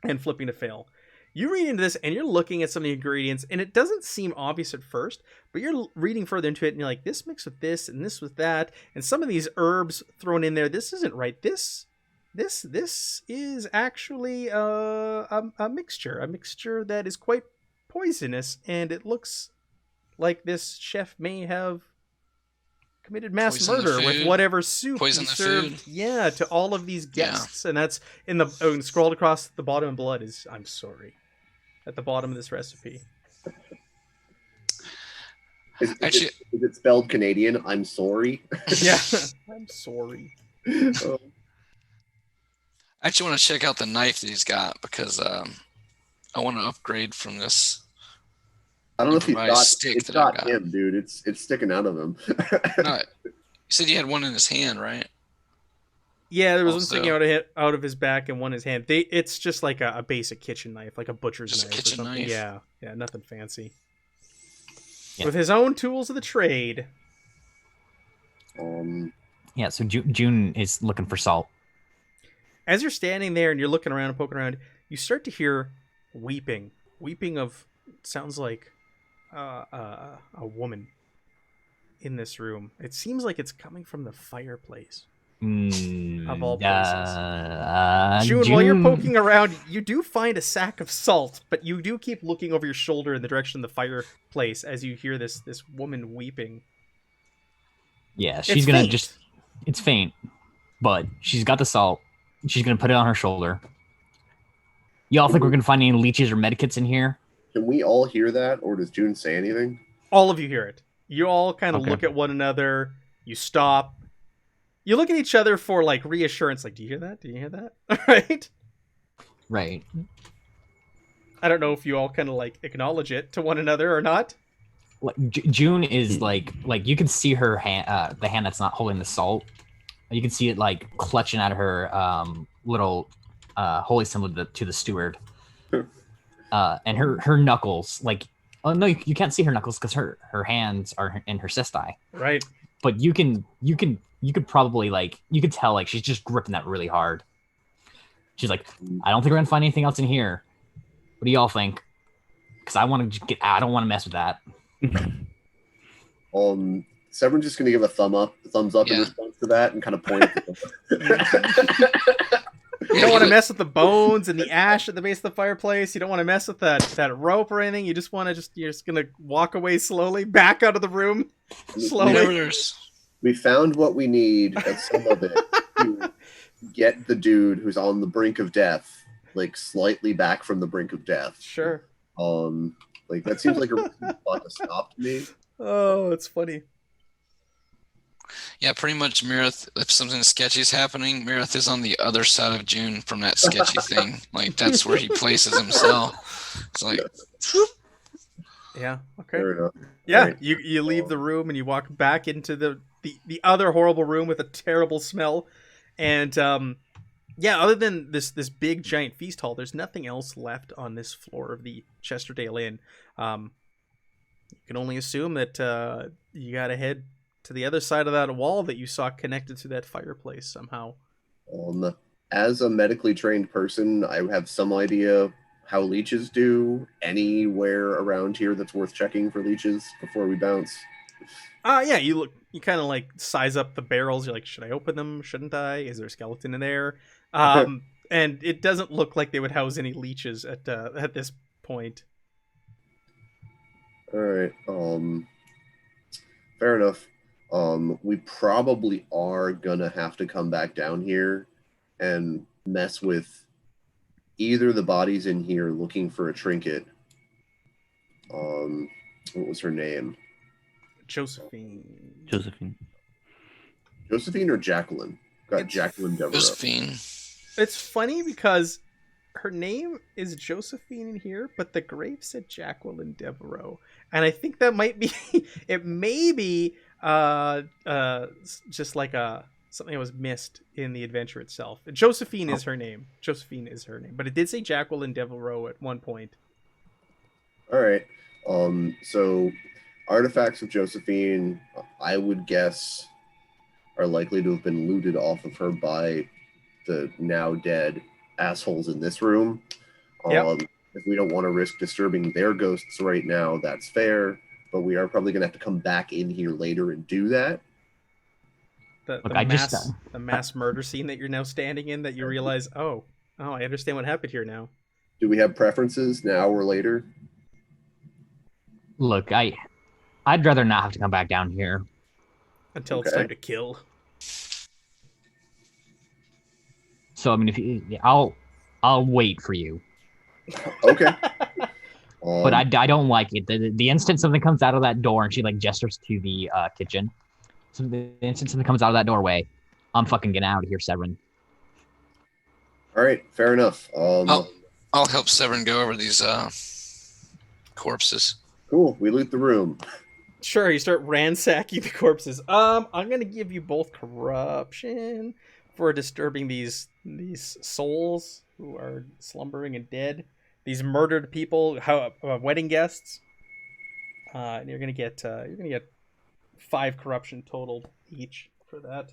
And flipping to fail. You read into this and you're looking at some of the ingredients and it doesn't seem obvious at first, but you're reading further into it and you're like, this mixed with this and this with that. And some of these herbs thrown in there, this isn't right. This is actually a mixture that is quite poisonous, and it looks like this chef may have committed mass Poison the murder with food? whatever soup Poison he the served. food? Yeah, to all of these Yeah. guests, and that's in the scrolled across the bottom in blood is "I'm sorry" at the bottom of this recipe. Actually- is it spelled Canadian? I'm sorry. Yeah, I'm sorry. Oh, I actually want to check out the knife that he's got because I want to upgrade from this. I don't know if he's Improvised got. stick It's that I've not got. him, dude. It's sticking out of him. No, you said you had one in his hand, right? Yeah, there was Also- one sticking out of his back and one in his hand. It's just like a basic kitchen knife, like a butcher's Just a knife or kitchen something. knife. Yeah, nothing fancy. Yeah. With his own tools of the trade. Yeah, so June is looking for salt. As you're standing there and you're looking around and poking around, you start to hear weeping of sounds like a woman in this room. It seems like it's coming from the fireplace. Of all places. June, while you're poking around, you do find a sack of salt, but you do keep looking over your shoulder in the direction of the fireplace as you hear this woman weeping. Yeah, she's It's gonna faint. just. It's faint, but she's got the salt. She's gonna put it on her shoulder. Y'all think we're gonna find any leeches or medikits in here? Can we all hear that, or does June say anything? All of you hear it. You all kind of Okay. look at one another. You stop. You look at each other for like reassurance. Like, do you hear that? Do you hear that? All right. Right. I don't know if you all kind of like acknowledge it to one another or not. Like, June is like you can see her hand, the hand that's not holding the salt. You can see it like clutching out of her little holy symbol to the steward. And her knuckles, like, oh no, you can't see her knuckles because her hands are in her cysti. Right. But you can you could probably you could tell she's just gripping that really hard. She's like, I don't think we're gonna find anything else in here. What do y'all think? Because I want to get. I don't want to mess with that. Severn's just gonna give a thumbs up in response to that, and kind of point. You don't want to mess with the bones and the ash at the base of the fireplace. You don't want to mess with that rope or anything. You just want to you're just gonna walk away slowly, back out of the room, slowly. We found what we need, and some of it to get the dude who's on the brink of death, slightly back from the brink of death. Sure. That seems like a reasonable spot to stop to me. Oh, it's funny. Yeah, pretty much Mirith, if something sketchy is happening, Mirith is on the other side of June from that sketchy thing. That's where he places himself. It's like, yeah, okay. Fair enough. Yeah, Right. you leave the room and you walk back into the other horrible room with a terrible smell. And other than this big giant feast hall, there's nothing else left on this floor of the Chesterdale Inn. You can only assume that you gotta head to the other side of that wall that you saw connected to that fireplace somehow. As a medically trained person, I have some idea how leeches do. Anywhere around here that's worth checking for leeches before we bounce? Yeah, you kind of size up the barrels. You're like, should I open them? Shouldn't I? Is there a skeleton in there? And it doesn't look like they would house any leeches at this point. All right. Fair enough. We probably are gonna have to come back down here and mess with either the bodies in here looking for a trinket. What was her name? Josephine or Jacqueline? Got Jacqueline Devereaux. Josephine. It's funny because her name is Josephine in here, but the grave said Jacqueline Devereaux, and I think that might be it. May be just something that was missed in the adventure itself. Josephine is her name. But it did say Jacqueline Devereaux at one point. All right. So artifacts of Josephine, I would guess, are likely to have been looted off of her by the now dead assholes in this room. Yep. If we don't want to risk disturbing their ghosts right now, that's fair. But we are probably going to have to come back in here later and do that. The mass murder scene that you're now standing in, that you realize, oh, I understand what happened here now. Do we have preferences now or later? Look, I'd rather not have to come back down here until it's time to kill. So I mean, I'll wait for you. Okay. But I don't like it. The instant something comes out of that door and she gestures to the kitchen. So the instant something comes out of that doorway, I'm fucking getting out of here, Severn. All right, fair enough. I'll help Severn go over these corpses. Cool. We loot the room. Sure, you start ransacking the corpses. I'm gonna give you both corruption for disturbing these souls who are slumbering and dead. These murdered people, wedding guests. And you're gonna get 5 corruption total each for that.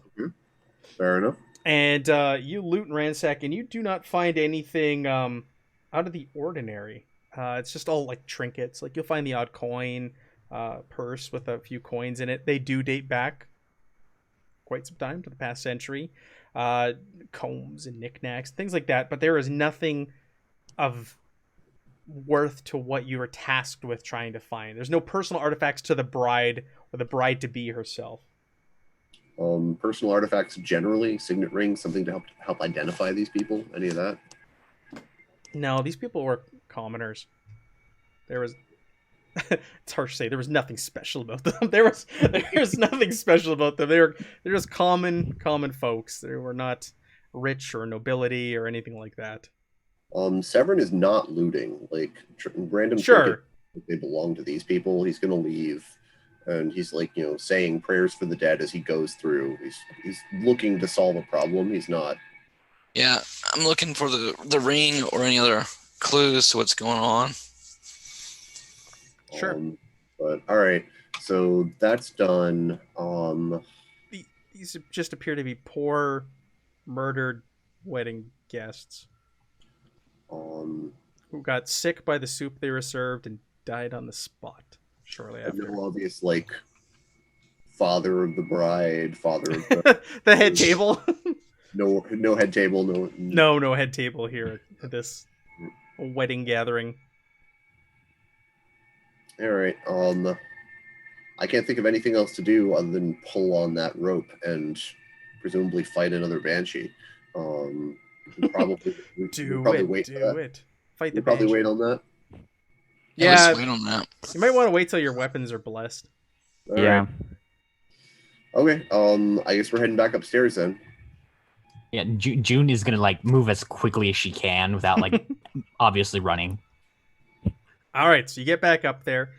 Fair enough. And you loot and ransack, and you do not find anything out of the ordinary. It's just all trinkets. You'll find the odd coin, purse with a few coins in it. They do date back quite some time to the past century. Combs and knickknacks, things like that. But there is nothing of worth to what you were tasked with trying to find. There's no personal artifacts to the bride or the bride-to-be herself. Personal artifacts generally, signet rings, something to help identify these people. Any of that? No, these people were commoners. There was it's harsh to say, there was nothing special about them. There was nothing special about them. They're just common folks. They were not rich or nobility or anything like that. Severn is not looting. Random sure. If they belong to these people, he's gonna leave. And he's saying prayers for the dead as he goes through. He's looking to solve a problem. He's not. Yeah, I'm looking for the ring or any other clues to what's going on. Sure. But all right, so that's done. these just appear to be poor, murdered wedding guests who got sick by the soup they were served and died on the spot shortly after. No obvious like father of the bride, father of the The head table. no head table, No head table here at this wedding gathering. All right. I can't think of anything else to do other than pull on that rope and presumably fight another banshee. We'll probably wait for that. it. Fight the We'll probably banshee. wait on that. Yeah, let's wait on that. You might want to wait till your weapons are blessed. All Yeah. right. Okay. I guess we're heading back upstairs then. Yeah, June is gonna like move as quickly as she can without like obviously running. All right, so you get back up there.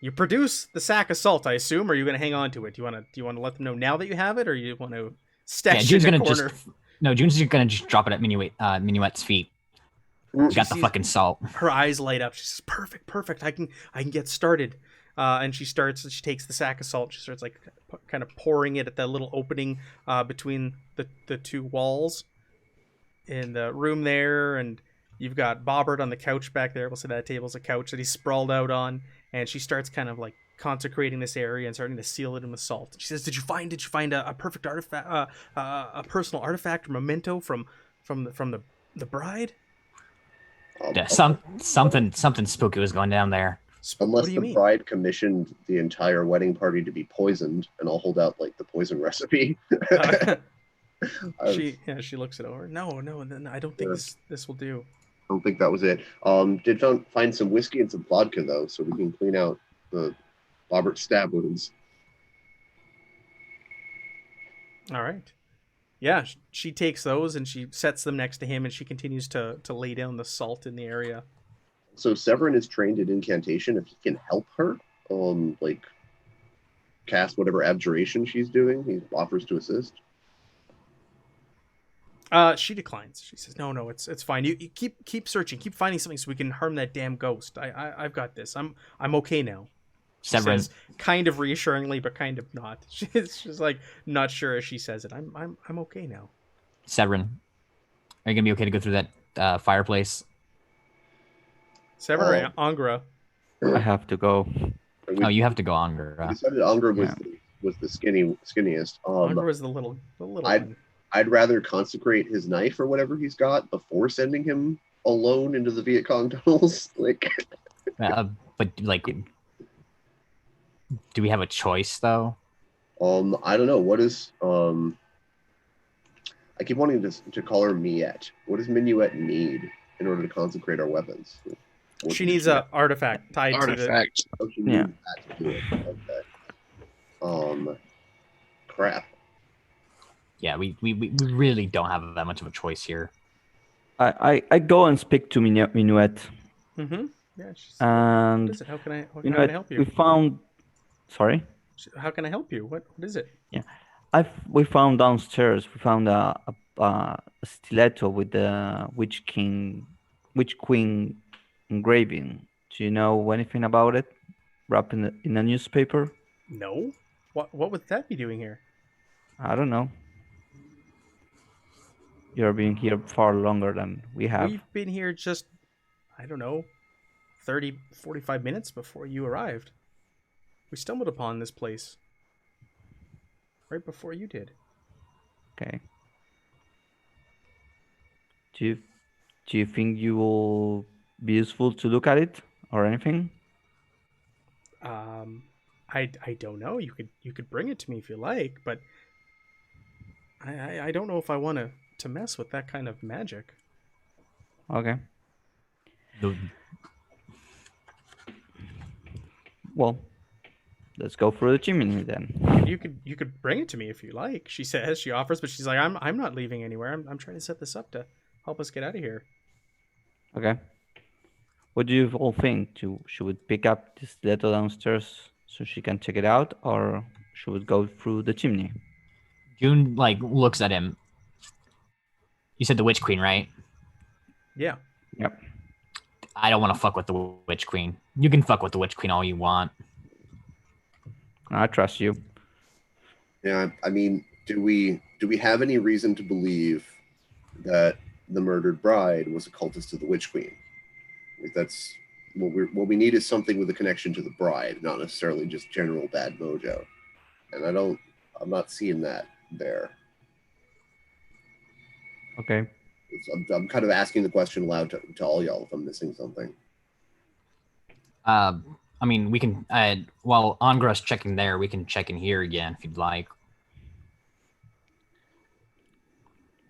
You produce the sack of salt, I assume, or are you going to hang on to it? Do you want to let them know now that you have it, or you want to stash it June's in a gonna corner? June's just gonna just drop it at Minuet's feet. She got the sees- fucking salt. Her eyes light up. She says, "Perfect. I can get started." And she takes the sack of salt. She starts like kind of pouring it at that little opening between the two walls in the room there, and you've got Bobbert on the couch back there. We'll say that table's a couch that he's sprawled out on, and she starts kind of like consecrating this area and starting to seal it in with salt. She says, "Did you find a perfect artifact, a personal artifact or memento from the bride?" Yeah, something spooky was going down there. What Unless do you the mean? bride commissioned the entire wedding party to be poisoned, and I'll hold out like the poison recipe. She looks it over. No, I don't think this will do. I don't think that was it. Did find some whiskey and some vodka though, so we can clean out the Robert stab wounds. All right. Yeah, she takes those and she sets them next to him, and she continues to lay down the salt in the area. So Severin is trained in incantation. If he can help her, like cast whatever abjuration she's doing, he offers to assist. She declines. She says, "No, it's fine. You keep searching, keep finding something so we can harm that damn ghost. I've got this. I'm okay now." She Severin, says, kind of reassuringly, but kind of not. She's like not sure as she says it. I'm okay now. Severin, are you gonna be okay to go through that fireplace? Severin or Angra? I have to go. Oh, you have to go on. We decided Angra was the skinniest. Angra was the little one. I'd rather consecrate his knife or whatever he's got before sending him alone into the Viet Cong tunnels. Like, but like, do we have a choice though? I don't know. What is I keep wanting to call her Miette. What does Minuet need in order to consecrate our weapons? She needs an artifact tied to Artifact. Oh, she needs that to do it. Okay. Crap. Yeah, we really don't have that much of a choice here. I go and speak to Minuet. Mm-hmm. Yeah. And What is it? How can I help you? we found. Sorry. How can I help you? What is it? We found downstairs. We found a stiletto with the witch queen engraving. Do you know anything about it? Wrapped in a newspaper? No. What would that be doing here? I don't know. You're being here far longer than we have. We've been here just, I don't know, 30, 45 minutes before you arrived. We stumbled upon this place right before you did. Okay. Do you think you will be useful to look at it or anything? I don't know. You could bring it to me if you like, but I don't know if I want to mess with that kind of magic. Okay. The- Well, let's go through the chimney then. You could bring it to me if you like. She says, she offers, but she's like, I'm not leaving anywhere. I'm trying to set this up to help us get out of here. Okay. What do you all think? Should we pick up this letter downstairs so she can check it out, or should we go through the chimney? June like looks at him. You said the Witch Queen, right? Yeah. Yep. I don't want to fuck with the Witch Queen. You can fuck with the Witch Queen all you want. I trust you. Yeah, I mean, Do we have any reason to believe that the murdered bride was a cultist of the Witch Queen? Like that's what we need is something with a connection to the bride, not necessarily just general bad mojo. And I'm not seeing that there. Okay. I'm kind of asking the question aloud to all y'all if I'm missing something. I mean, we can, while Angra's checking there, we can check in here again if you'd like.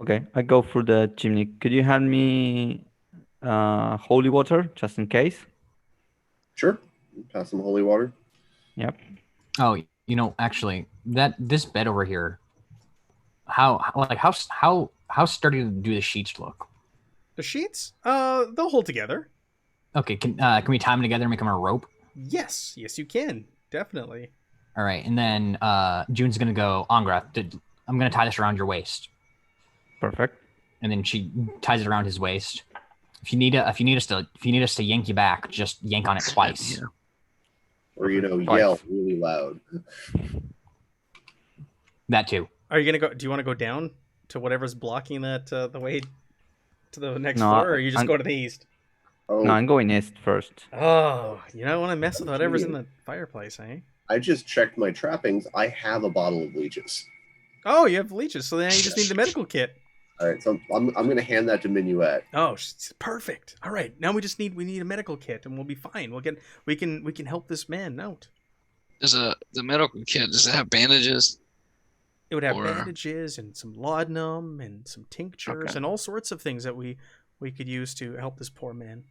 Okay, I go through the chimney. Could you hand me holy water just in case? Sure. Pass some holy water. Yep. Oh, actually, this bed over here, how sturdy do the sheets look? The sheets, they'll hold together. Okay, can we tie them together and make them a rope? Yes, you can. Definitely. All right, and then June's gonna go, Angra, I'm gonna tie this around your waist. Perfect. And then she ties it around his waist. If you need us to yank you back, just yank on it twice. Yeah. Or yell really loud. That too. Are you gonna go? Do you want to go down to whatever's blocking that the way to the next No, floor, or you just I'm- go to the east? Oh, No, I'm going east first. Oh, you don't want to mess with whatever's in the fireplace, eh? I just checked my trappings. I have a bottle of leeches. Oh, you have leeches, so then you just need the medical kit. All right, so I'm going to hand that to Minuet. Oh, perfect. All right, now we need a medical kit, and we'll be fine. We can help this man out. The medical kit, does it have bandages? It would have Or- bandages and some laudanum and some tinctures Okay. and all sorts of things that we could use to help this poor man.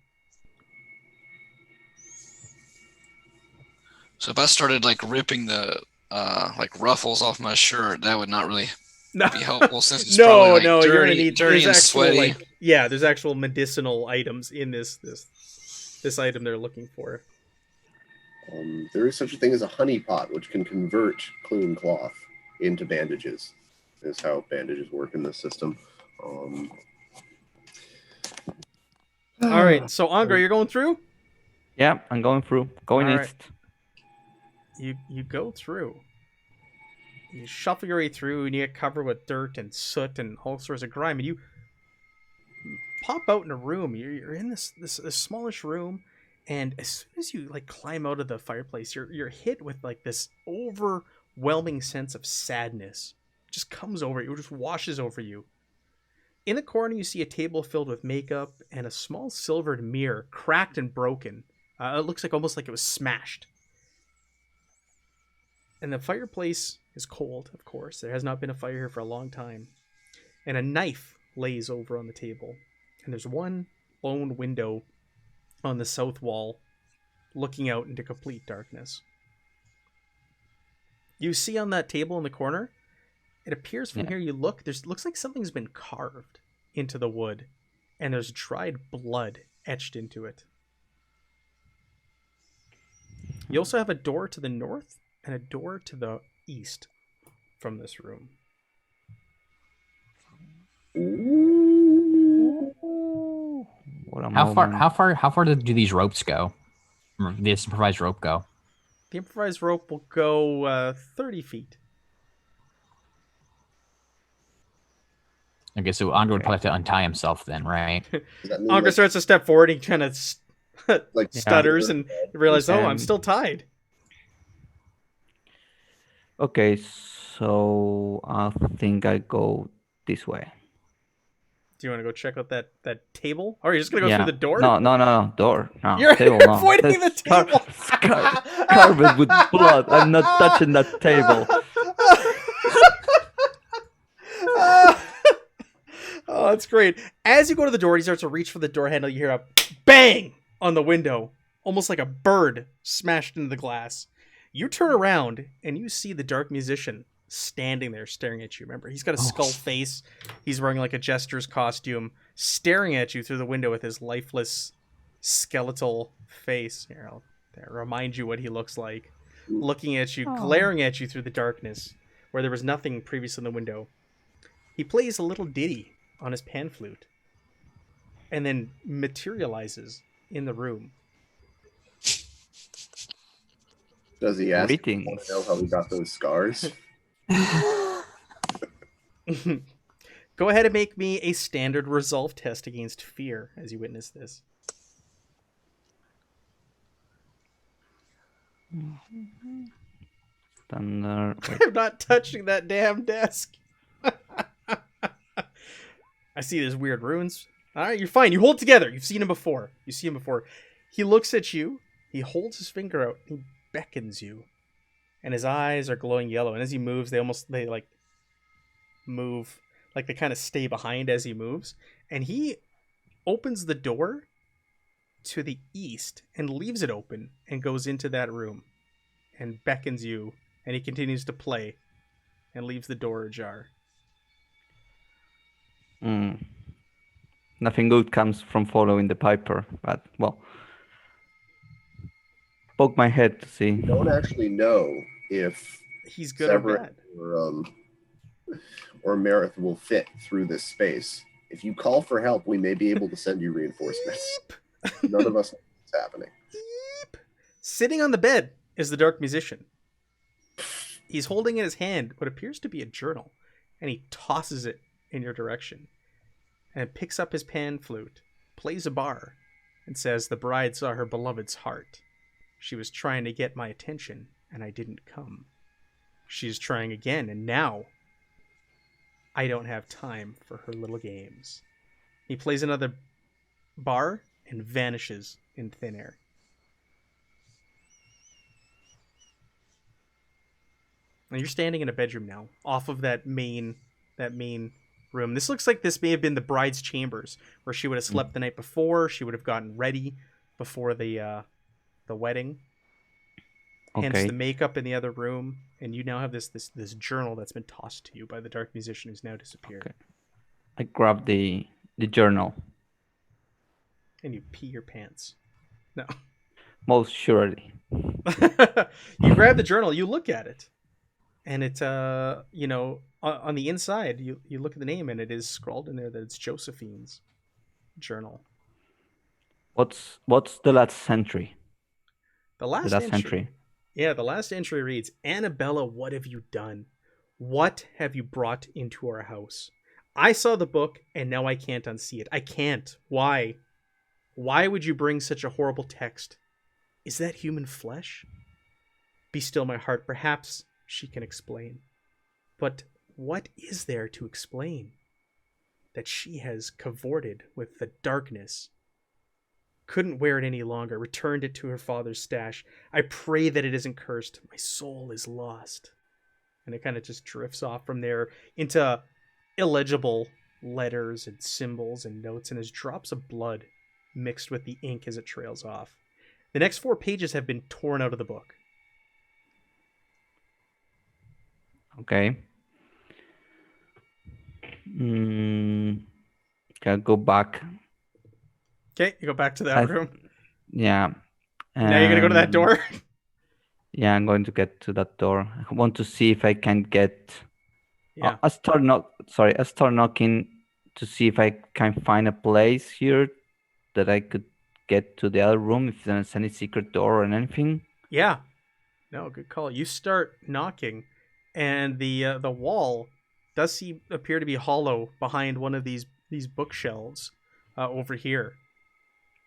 So if I started like ripping the like ruffles off my shirt, that would not really No, be helpful since it's probably like you're gonna dirty, need dirty and there's actual, sweaty. there's actual medicinal items in this item they're looking for. There is such a thing as a honey pot, which can convert clean cloth into bandages. Is how bandages work in this system. All right, so Angra, you're going through. Yeah, I'm going through. Going All right. east. You go through. You shuffle your way through, and you get covered with dirt and soot and all sorts of grime, and you pop out in a room. You're in this smallish room, and as soon as you like climb out of the fireplace, you're hit with like this overwhelming sense of sadness. It just comes over you, it just washes over you. In the corner, you see a table filled with makeup and a small silvered mirror, cracked and broken. It looks like almost like it was smashed. And the fireplace is cold, of course. There has not been a fire here for a long time. And a knife lays over on the table. And there's one lone window on the south wall looking out into complete darkness. You see on that table in the corner, it appears from here you look, looks like something's been carved into the wood. And there's dried blood etched into it. You also have a door to the north and a door to the east from this room. What a How moment. far do these ropes go? This improvised rope go? The improvised rope will go 30 feet. Okay, so Angra would probably have to untie himself then, right? Does that mean, Angra starts to step forward. He kind of like stutters and realizes, oh, I'm And- still tied. Okay, so I think I go this way. Do you want to go check out that table? Or are you just going to go through the door? No, door. No, You're table, no. avoiding the That's car- table. carved with blood. I'm not touching that table. Oh, that's great. As you go to the door, he starts to reach for the door handle. You hear a bang on the window, almost like a bird smashed into the glass. You turn around and you see the dark musician standing there staring at you. Remember, he's got a skull face. He's wearing like a jester's costume, staring at you through the window with his lifeless skeletal face. Here, I'll remind you what he looks like. Looking at you, glaring at you through the darkness, where there was nothing previous in the window. He plays a little ditty on his pan flute and then materializes in the room. Does he ask? Greetings. Want to know how he got those scars? Go ahead and make me a standard resolve test against fear as you witness this. Thunder. I'm not touching that damn desk. I see there's weird runes. All right, you're fine. You hold together. You've seen him before. He looks at you. He holds his finger out. He beckons you, and his eyes are glowing yellow. And as he moves, they like move, like they kind of stay behind as he moves. And he opens the door to the east and leaves it open and goes into that room and beckons you. And he continues to play and leaves the door ajar. Nothing good comes from following the Piper, but well, poke my head to see. I don't actually know if He's good or Severin bad. or Marith will fit through this space. If you call for help, we may be able to send you reinforcements. None of us know what's happening. Sitting on the bed is the Dark Musician. He's holding in his hand what appears to be a journal, and he tosses it in your direction, and picks up his pan flute, plays a bar, and says, "The bride saw her beloved's heart. She was trying to get my attention, and I didn't come. She's trying again, and now I don't have time for her little games." He plays another bar and vanishes in thin air. And you're standing in a bedroom now, off of that main room. This looks like this may have been the bride's chambers, where she would have slept the night before. She would have gotten ready before the wedding. Hence Okay. the makeup in the other room, and you now have this journal that's been tossed to you by the Dark Musician, who's now disappeared. Okay. I grab the journal. And you pee your pants. No. Most surely. You grab the journal, you look at it, and it's on the inside you look at the name, and it is scrawled in there that it's Josephine's journal. What's the last entry? The last entry. Yeah, the last entry reads, "Annabella, what have you done? What have you brought into our house? I saw the book, and now I can't unsee it. I can't. Why? Why would you bring such a horrible text? Is that human flesh? Be still, my heart. Perhaps she can explain. But what is there to explain? That she has cavorted with the darkness. Couldn't wear it any longer. Returned it to her father's stash. I pray that it isn't cursed. My soul is lost." And it kind of just drifts off from there into illegible letters and symbols and notes, and as drops of blood mixed with the ink as it trails off. The next 4 pages have been torn out of the book. Okay. Gotta go back. Okay, you go back to that room. Yeah. Now you're gonna go to that door? Yeah, I'm going to get to that door. I want to see if I can get. Yeah. I start knocking to see if I can find a place here that I could get to the other room, if there's any secret door or anything. Yeah. No, good call. You start knocking, and the wall does appear to be hollow behind one of these bookshelves over here.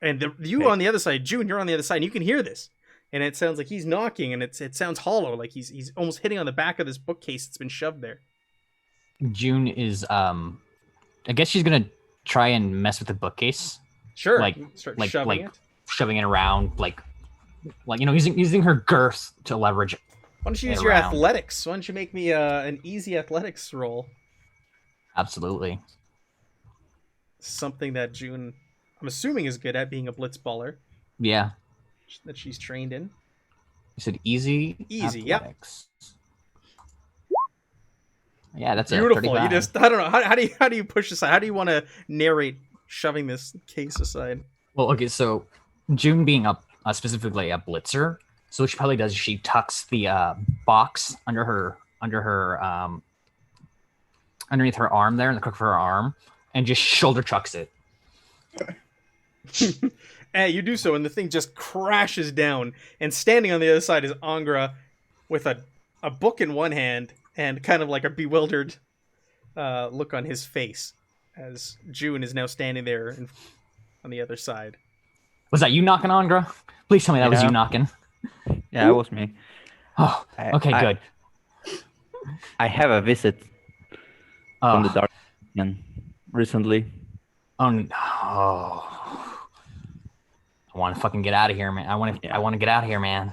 And you Okay. on the other side, June, you're on the other side, and you can hear this. And it sounds like he's knocking, and it sounds hollow, like he's almost hitting on the back of this bookcase that's been shoved there. June is I guess she's gonna try and mess with the bookcase, Sure. Like- You start like- shoving like- it. shoving it around, like using her girth to leverage. Why don't you it use your around. athletics? Why don't you make me an easy athletics roll? Absolutely. Something that June, I'm assuming, is good at, being a blitzballer Yeah. that she's trained in. You said easy. Easy, yep. Athletics. Yeah, that's Beautiful. a 35. You just, I don't know, how do you push aside? How do you want to narrate shoving this case aside? Well, okay, so June being specifically a blitzer, so what she probably does is she tucks the box under her underneath her arm there, in the crook of her arm, and just shoulder chucks it. And you do so, and the thing just crashes down. And standing on the other side is Angra with a book in one hand and kind of like a bewildered look on his face as June is now standing there on the other side. Was that you knocking, Angra? Please tell me that was you knocking. Yeah, it was me. Oh, okay, good. I have a visit from the Oh, dark dimension recently. oh no. I want to fucking get out of here, man. I want to get out of here, man.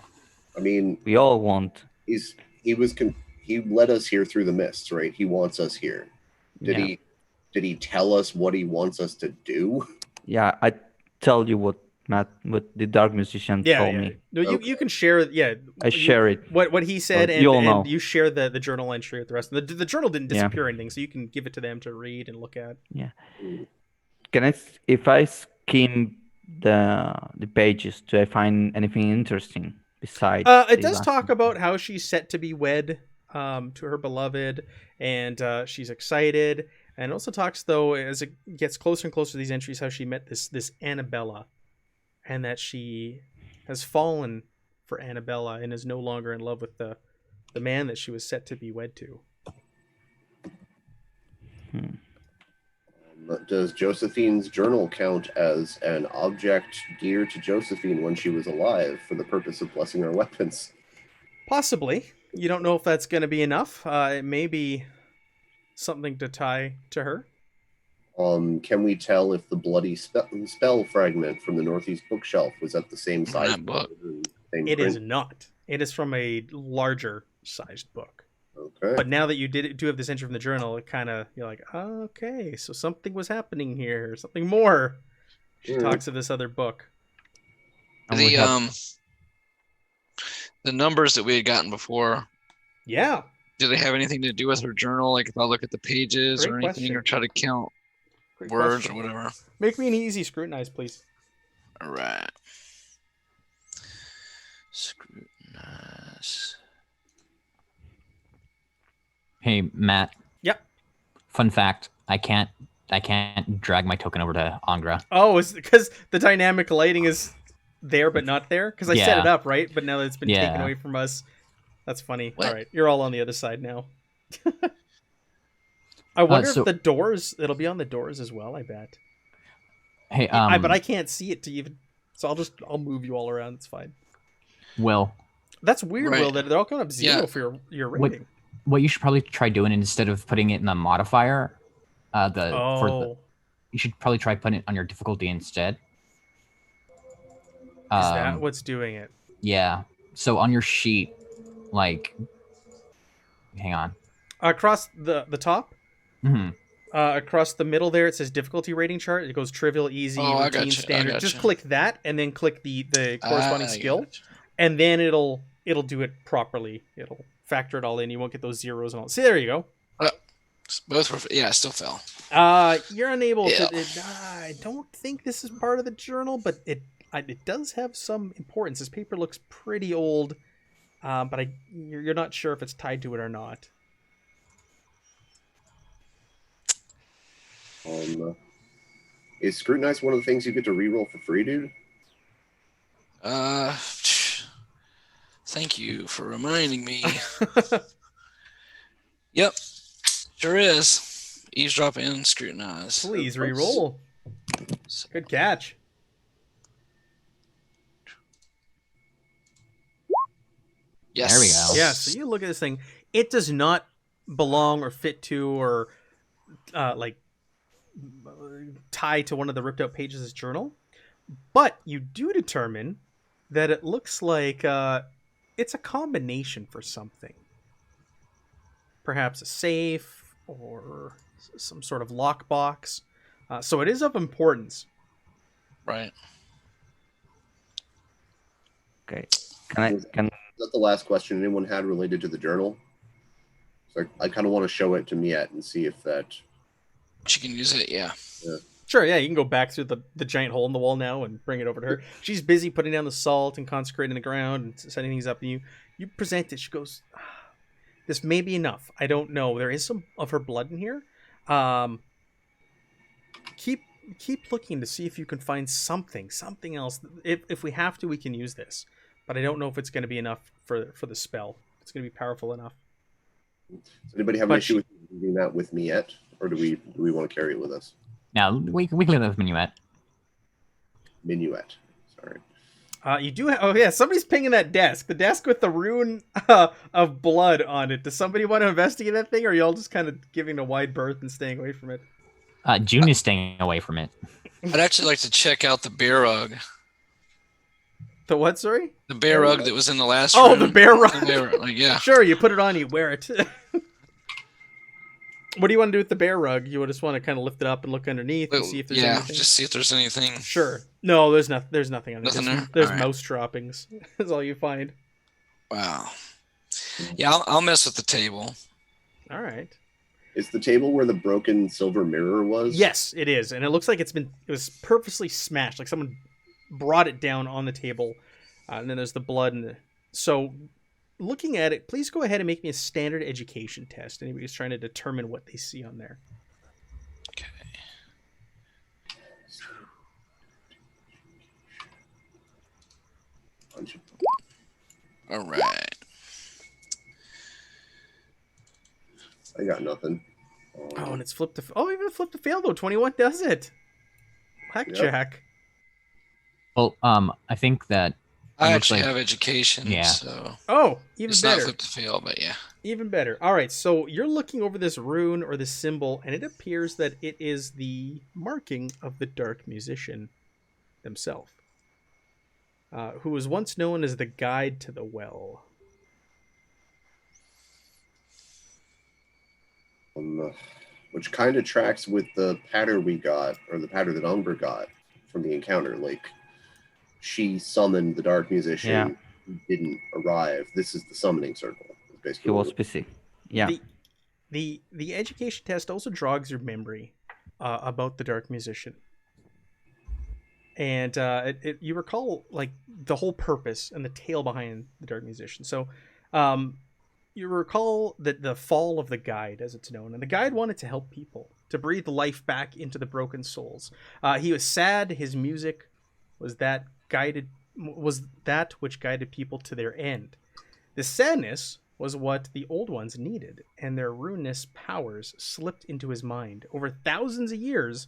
I mean, We all want. he led us here through the mists, right? He wants us here. Did he tell us what he wants us to do? Yeah, I tell you what the dark musician told me. No, you can share. Yeah, I share it. What he said, you all know. and you share the journal entry with the rest. The journal didn't disappear or anything, so you can give it to them to read and look at. Yeah. If I skim the pages, do I find anything interesting besides? It does talk about how she's set to be wed to her beloved, and she's excited. And it also talks, though, as it gets closer and closer to these entries, how she met this Annabella, and that she has fallen for Annabella and is no longer in love with the man that she was set to be wed to. Does Josephine's journal count as an object dear to Josephine when she was alive for the purpose of blessing our weapons? Possibly. You don't know if that's going to be enough. It may be something to tie to her. Can we tell if the bloody spell fragment from the northeast bookshelf was at the same size? That book. It is not. It is from a larger sized book. Okay. But now that you do have this entry from the journal, it kind of, you're like, oh, okay, so something was happening here, something more. She talks of this other book. The numbers that we had gotten before. Yeah. Do they have anything to do with her journal? Like if I look at the pages or anything, or try to count words or whatever. Make me an easy scrutinize, please. All right. Scrutinize. Hey, Matt. Yep. Fun fact: I can't drag my token over to Angra. Oh, is because the dynamic lighting is there but not there? Because I set it up right, but now that it's been taken away from us, that's funny. What? All right, you're all on the other side now. I wonder if the doors. It'll be on the doors as well. I bet. Hey, but I can't see it to even. So I'll move you all around. It's fine. Will. That's weird, Right. Will. That they're all kind of zero for your rating. What you should probably try doing instead of putting it in the modifier, you should probably try putting it on your difficulty instead. Is that what's doing it? Yeah. So on your sheet, like, hang on. Across the top. Mm-hmm. Across the middle there, it says difficulty rating chart. It goes trivial, easy, routine, standard. Just click that, and then click the corresponding skill, and then it'll do it properly. It'll factor it all in. You won't get those zeros and all. See, there you go. Both were, still fell. You're unable to. I don't think this is part of the journal, but it does have some importance. This paper looks pretty old, but you're not sure if it's tied to it or not. Is scrutinize one of the things you get to reroll for free, dude? Thank you for reminding me. Yep, sure is. Eavesdrop and scrutinize. Please reroll. Good catch. Yes. There we go. Yeah, so you look at this thing. It does not belong or fit to or tie to one of the ripped out pages of this journal. But you do determine that it looks like it's a combination for something. Perhaps a safe or some sort of lockbox. So it is of importance. Right. Okay. Is that the last question anyone had related to the journal? So I kind of want to show it to Miette and see if that... She can use it, yeah. Sure, yeah, you can go back through the giant hole in the wall now and bring it over to her. She's busy putting down the salt and consecrating the ground and setting things up. And you present it. She goes, this may be enough. I don't know. There is some of her blood in here. Keep looking to see if you can find something else. If we have to, we can use this. But I don't know if it's going to be enough for the spell. It's going to be powerful enough. Does anybody have an issue with leaving that with Miette, or do we want to carry it with us? Now we can leave that with Minuet. Minuet. Sorry. You do have, oh yeah, somebody's pinging that desk. The desk with the rune of blood on it. Does somebody want to investigate that thing, or are y'all just kind of giving a wide berth and staying away from it? June is staying away from it. I'd actually like to check out the bear rug. The what, sorry? The bear rug that was in the last Oh, room. the bear rug. The bear, like, yeah. Sure, you put it on, you wear it. What do you want to do with the bear rug? You just want to kind of lift it up and look underneath and see if there's anything? Just see if there's anything. Sure. No, there's nothing. There's nothing under Nothing there? There's All right. mouse droppings. That's all you find. Wow. Yeah, I'll mess with the table. All right. Is the table where the broken silver mirror was? Yes, it is, and it looks like it was purposely smashed. Like someone brought it down on the table, and then there's the blood and the. So, looking at it, please go ahead and make me a standard education test. Anybody's trying to determine what they see on there. Okay. All right. I got nothing. Oh, and it's flipped to. Oh, even flipped to fail though. 21 does it. Heck, Yep. Jack. Well, I think that I it looks actually like- have education, Yeah. so Oh, even it's better. not flip to fail, but yeah. Even better. All right, so you're looking over this rune or this symbol, and it appears that it is the marking of the Dark Musician themselves, who was once known as the Guide to the Well. Which kind of tracks with the patter we got, or the patter that Umber got from the encounter. Like, she summoned the Dark Musician, Yeah. who didn't arrive. This is the summoning circle. Basically, He was busy. Yeah. The education test also jogs your memory about the Dark Musician, and you recall like the whole purpose and the tale behind the Dark Musician. So, you recall that the fall of the Guide, as it's known, and the Guide wanted to help people, to breathe life back into the broken souls. He was sad. His music was that which guided people to their end. The sadness was what the old ones needed, and their ruinous powers slipped into his mind. Over thousands of years,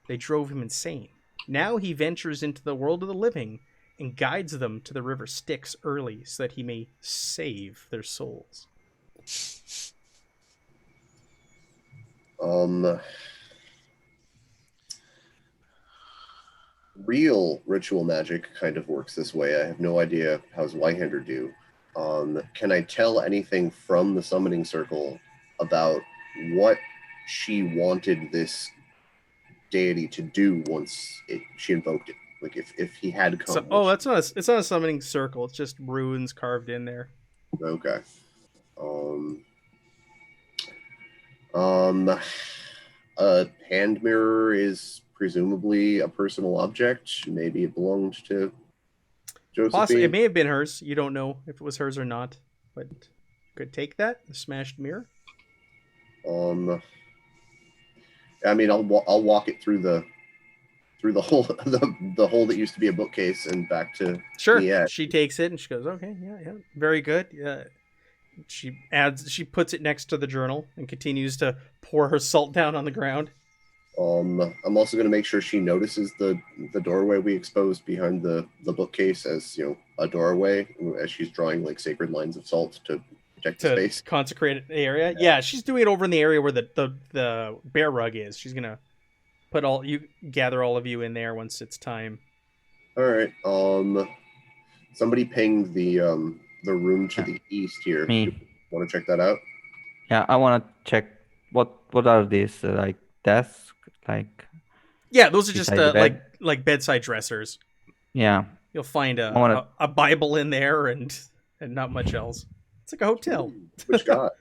they drove him insane. Now he ventures into the world of the living and guides them to the river Styx early so that he may save their souls. Real ritual magic kind of works this way. I have no idea how Zweihander do. Can I tell anything from the summoning circle about what she wanted this deity to do once she invoked it? Like if he had come. So, it's not a summoning circle. It's just runes carved in there. Okay. A hand mirror is presumably a personal object. Maybe it belonged to Josephine. Possibly, it may have been hers. You don't know if it was hers or not, but could take that the smashed mirror. I mean, I'll walk it through the hole the hole that used to be a bookcase and back to Sure. Miette. She takes it and she goes, "Okay, yeah, very good." Yeah. She puts it next to the journal and continues to pour her salt down on the ground. I'm also going to make sure she notices the doorway we exposed behind the bookcase as, you know, a doorway, as she's drawing like sacred lines of salt to protect the To space. consecrate the area. Yeah, she's doing it over in the area where the bear rug is. She's gonna gather all of you in there once it's time. All right. Somebody pinged the room to the east here. Me. Want to check that out? Yeah, I want to check what are these like desks like. Yeah, those are just Beside the bed? like bedside dressers. Yeah. You'll find I wanna- a Bible in there and not much else. It's like a hotel. Which got?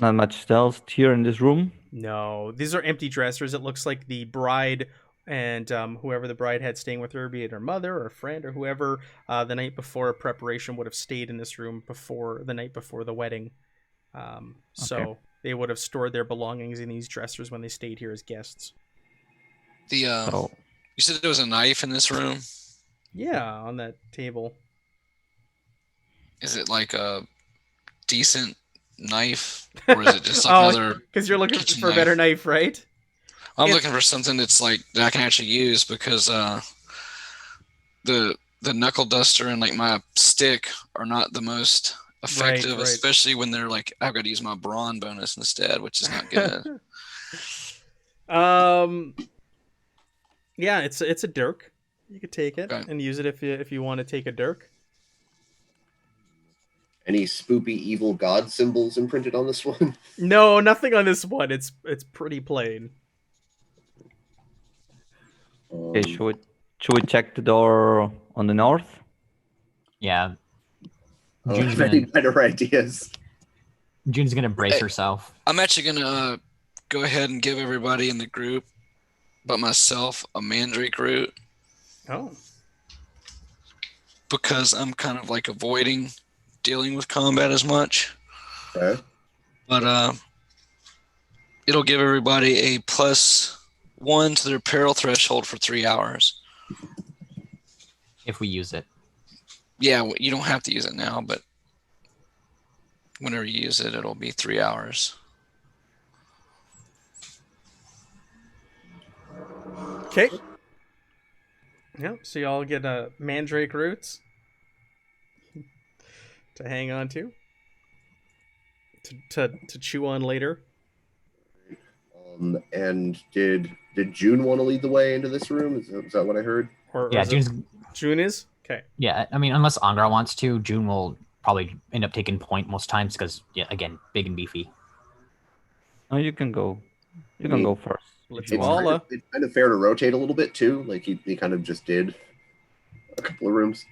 Not much else here in this room. No, these are empty dressers. It looks like the bride and whoever the bride had staying with her, be it her mother or a friend or whoever, the night before preparation would have stayed in this room the night before the wedding. So they would have stored their belongings in these dressers when they stayed here as guests. So You said there was a knife in this room. Yeah, on that table. Is it like a decent knife, or is it just like another? Because you're looking kitchen for a better knife, right? I'm looking for something that's like that I can actually use, because the knuckle duster and like my stick are not the most effective, Right. especially when they're like I've got to use my brawn bonus instead, which is not good. Yeah, it's a dirk. You could take it Okay. and use it if you want to take a dirk. Any spoopy evil god symbols imprinted on this one? No, nothing on this one. It's pretty plain. Okay, should we check the door on the north? Yeah. I don't June's have any gonna, better ideas. June's gonna brace Hey. herself. I'm actually gonna go ahead and give everybody in the group, but myself, a mandrake root, Oh. because I'm kind of like avoiding dealing with combat as much. Okay. But it'll give everybody a +1 to their peril threshold for 3 hours. If we use it. Yeah, you don't have to use it now, but whenever you use it, it'll be 3 hours. Okay. Yep. So y'all get mandrake roots to hang on to chew on later. And did June want to lead the way into this room? Is that what I heard? Or Yeah, is it- June is okay. Yeah, I mean, unless Angra wants to, June will probably end up taking point most times because, yeah, again, big and beefy. No, you can go. You can go first. Let's It's kind of fair to rotate a little bit too. Like he kind of just did a couple of rooms.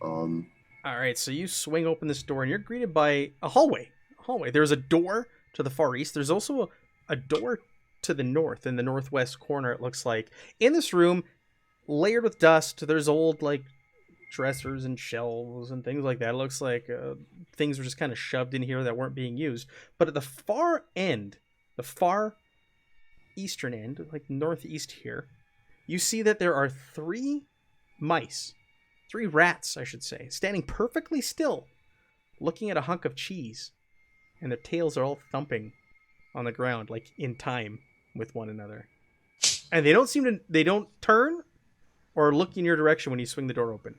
All right, so you swing open this door and you're greeted by a hallway. There's a door to the far east. There's also a door to the north, in the northwest corner, it looks like. In this room, layered with dust, there's old like dressers and shelves and things like that. It looks like things were just kind of shoved in here that weren't being used. But at the far end, the far eastern end, like northeast here, you see that there are 3 rats, I should say, standing perfectly still, looking at a hunk of cheese, and their tails are all thumping on the ground, like in time with one another. And they don't turn or look in your direction when you swing the door open.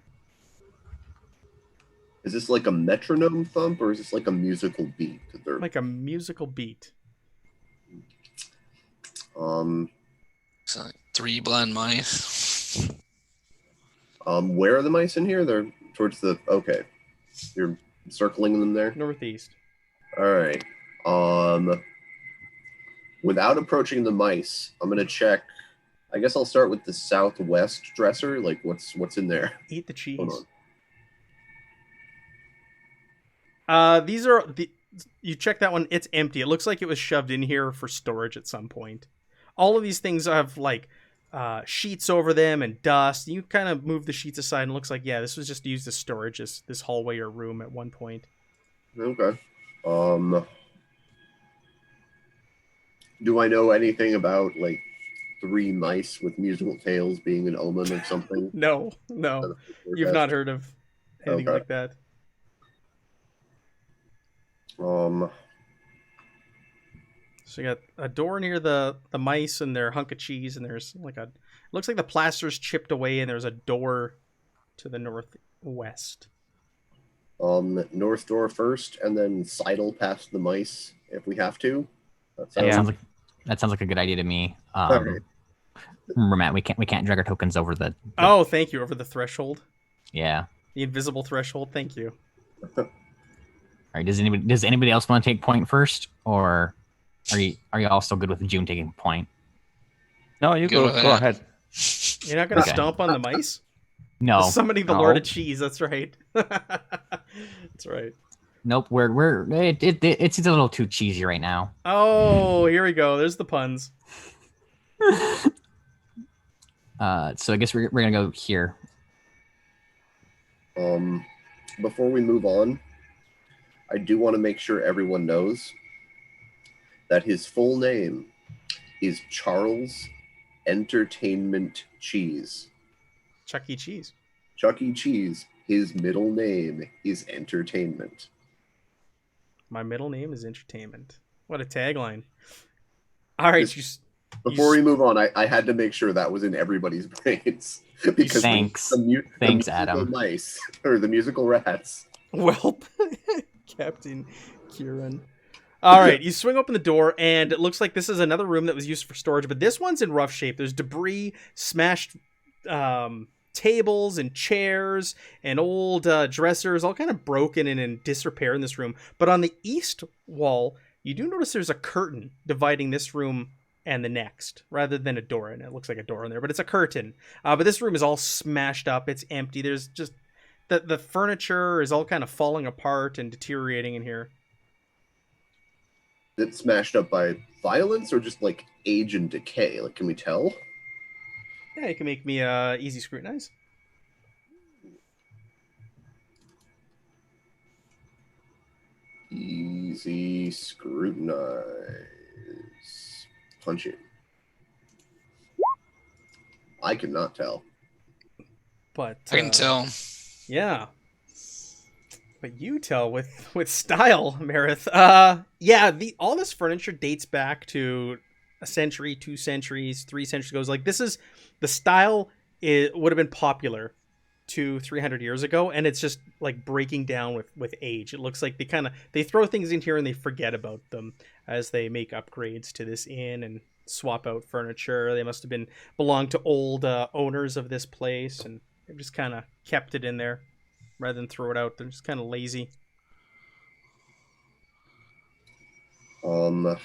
Is this like a metronome thump or is this like a musical beat? Like a musical beat. So 3 blind mice. Where are the mice in here? They're towards the okay. You're circling them there? Northeast. All right. Without approaching the mice, I'm gonna check. I guess I'll start with the southwest dresser. Like, what's in there? Eat the cheese. Hold These are you check that one. It's empty. It looks like it was shoved in here for storage at some point. All of these things have like sheets over them and dust. You kind of move the sheets aside and it looks like, yeah, this was just used as storage, this hallway or room at one point. Okay. Do I know anything about like 3 mice with musical tails being an omen of something? No. You've not heard of anything like that. Um, So you got a door near the mice and their hunk of cheese, and there's like it looks like the plaster's chipped away, and there's a door to the northwest. North door first, and then sidle past the mice if we have to. That sounds like a good idea to me. Okay. Remember, Matt, we can't drag our tokens over the Oh, thank you. Over the threshold, yeah. the invisible threshold. Thank you. All right. Does anybody else want to take point first, or are you all still good with June taking point? No, you Go go ahead. ahead. You're not gonna Okay. stomp on the mice? No. Summoning the no. Lord of Cheese. That's right. That's right. Nope. It's a little too cheesy right now. Oh, here we go. There's the puns. So I guess we're gonna go here. Before we move on, I do want to make sure everyone knows that his full name is Charles Entertainment Cheese. Chuck E. Cheese. Chuck E. Cheese, his middle name is Entertainment. My middle name is entertainment. What a tagline. All right, Before we move on, I had to make sure that was in everybody's brains because Thanks. the Thanks, musical Adam. mice or the musical rats. Well, Captain Kieran. All right, you swing open the door, and it looks like this is another room that was used for storage, but this one's in rough shape. There's debris, smashed tables and chairs, and old dressers, all kind of broken and in disrepair in this room. But on the east wall, you do notice there's a curtain dividing this room and the next, rather than a door. And it looks like a door in there, but it's a curtain. But this room is all smashed up. It's empty. There's just the furniture is all kind of falling apart and deteriorating in here. Is it smashed up by violence or just like age and decay? Like, can we tell? Yeah, you can make me easy scrutinize. Easy scrutinize. Punch it. I cannot tell. But I can tell. Yeah. But you tell with style, Marith. Yeah, all this furniture dates back to a century, 2 centuries, 3 centuries ago. Like, this is the style. It would have been popular 200-300 years ago, and it's just like breaking down with age. It looks like they throw things in here and they forget about them as they make upgrades to this inn and swap out furniture. They must have belonged to old owners of this place, and they've just kind of kept it in there rather than throw it out. They're just kind of lazy. I'm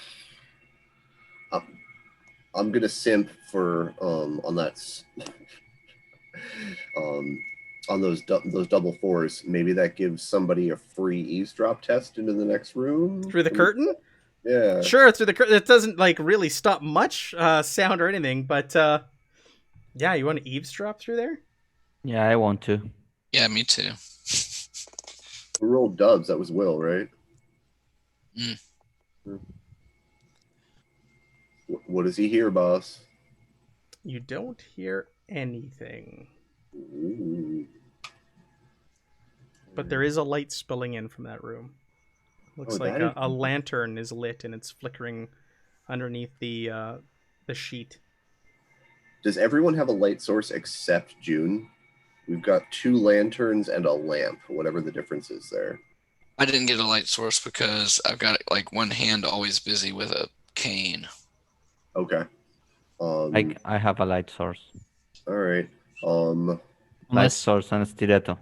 gonna simp for on that on those double fours. Maybe that gives somebody a free eavesdrop test into the next room Through the curtain? Yeah. Sure, through the curtain. It doesn't like really stop much sound or anything, but yeah, you want to eavesdrop through there? Yeah, I want to. Yeah, me too. We rolled dubs. That was Will, right? Mm. What does he hear, boss? You don't hear anything. Ooh. But there is a light spilling in from that room. Looks like a lantern is lit and it's flickering underneath the sheet. Does everyone have a light source except June? We've got 2 lanterns and a lamp, whatever the difference is there. I didn't get a light source because I've got like one hand always busy with a cane. Okay. I have a light source. All right. Light source and a stiletto.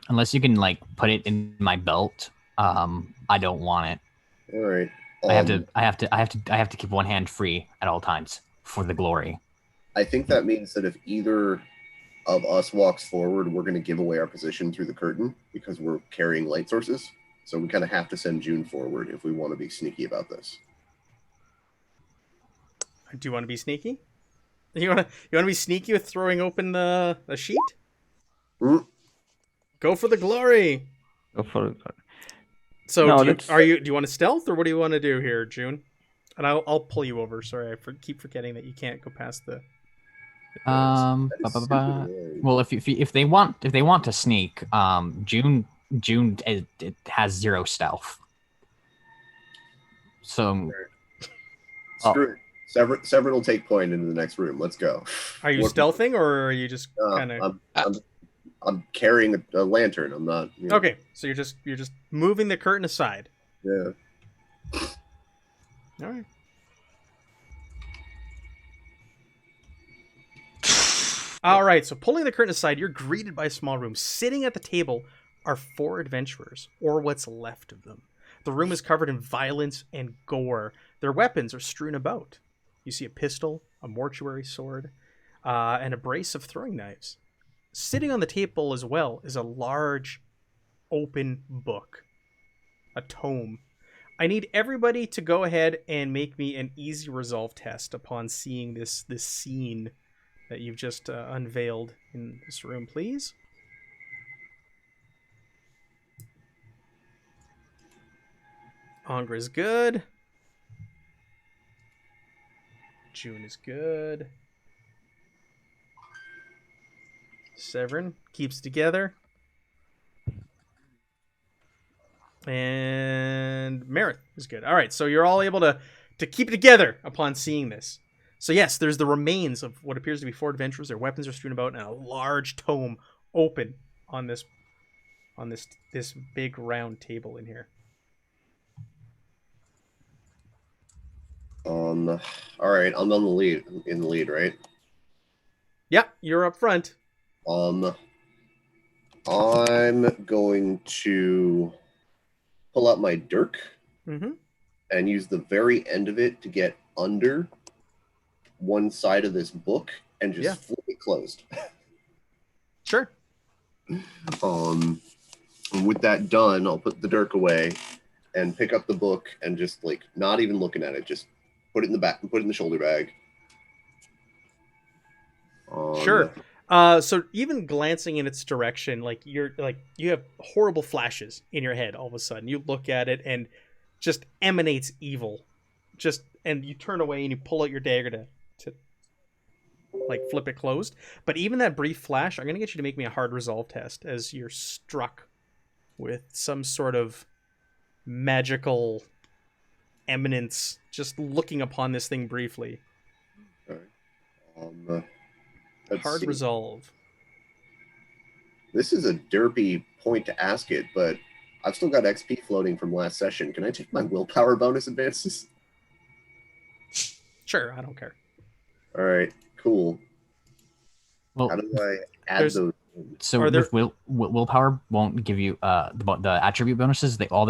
Unless you can like put it in my belt, I don't want it. All right. I have to keep one hand free at all times for the glory. I think that means that if either of us walks forward, we're going to give away our position through the curtain because we're carrying light sources. So we kind of have to send June forward if we want to be sneaky about this. Do you want to be sneaky? You want to be sneaky with throwing open the sheet? Mm. Go for the glory. Go for it. So No, do you want to stealth or what do you want to do here, June? And I'll pull you over. Sorry, I keep forgetting that you can't go past the Well, if they want to sneak, June it has 0 stealth. So Screw it. Severin will take point into the next room. Let's go. Are you stealthing or are you just kind of? I'm carrying a lantern. I'm not. You know. Okay, so you're just moving the curtain aside. Yeah. All right. All right, so pulling the curtain aside, you're greeted by a small room. Sitting at the table are 4 adventurers, or what's left of them. The room is covered in violence and gore. Their weapons are strewn about. You see a pistol, a mortuary sword, and a brace of throwing knives. Sitting on the table as well is a large, open book, a tome. I need everybody to go ahead and make me an easy resolve test upon seeing this scene that you've just unveiled in this room, please. Angra is good. June is good. Severin keeps it together. And Merritt is good. All right, so you're all able to keep it together upon seeing this. So yes, there's the remains of what appears to be 4 adventurers. Their weapons are strewn about, and a large tome open on this big round table in here. All right, I'm on the lead. In the lead, right? Yeah, you're up front. I'm going to pull out my dirk and use the very end of it to get under one side of this book and just flip it closed. Sure. And with that done, I'll put the dirk away and pick up the book and just like not even looking at it, just put it in the back and put it in the shoulder bag. Sure. So even glancing in its direction, like you have horrible flashes in your head all of a sudden. You look at it and just emanates evil. And you turn away and you pull out your dagger to like flip it closed. But even that brief flash, I'm gonna get you to make me a hard resolve test as you're struck with some sort of magical eminence just looking upon this thing briefly. All right. Hard resolve. This is a derpy point to ask it, but I've still got XP floating from last session. Can I take my willpower bonus advances? Sure, I don't care. All right, cool. Well, how do I add those? So with willpower won't give you the attribute bonuses. All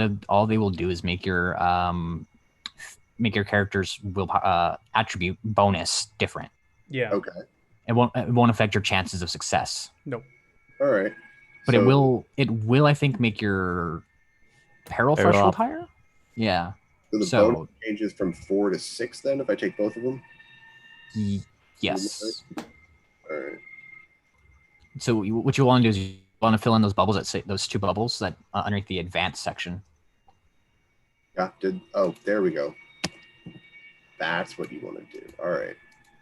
they will do is make your character's attribute bonus different. Yeah. Okay. It won't affect your chances of success. Nope. All right. But it will I think make your peril threshold higher. Yeah. So the bonus changes from 4 to 6 then if I take both of them. Yes. All right. So what you want to do is you want to fill in those bubbles those 2 bubbles that underneath the advanced section. Yeah. There we go. That's what you want to do. All right.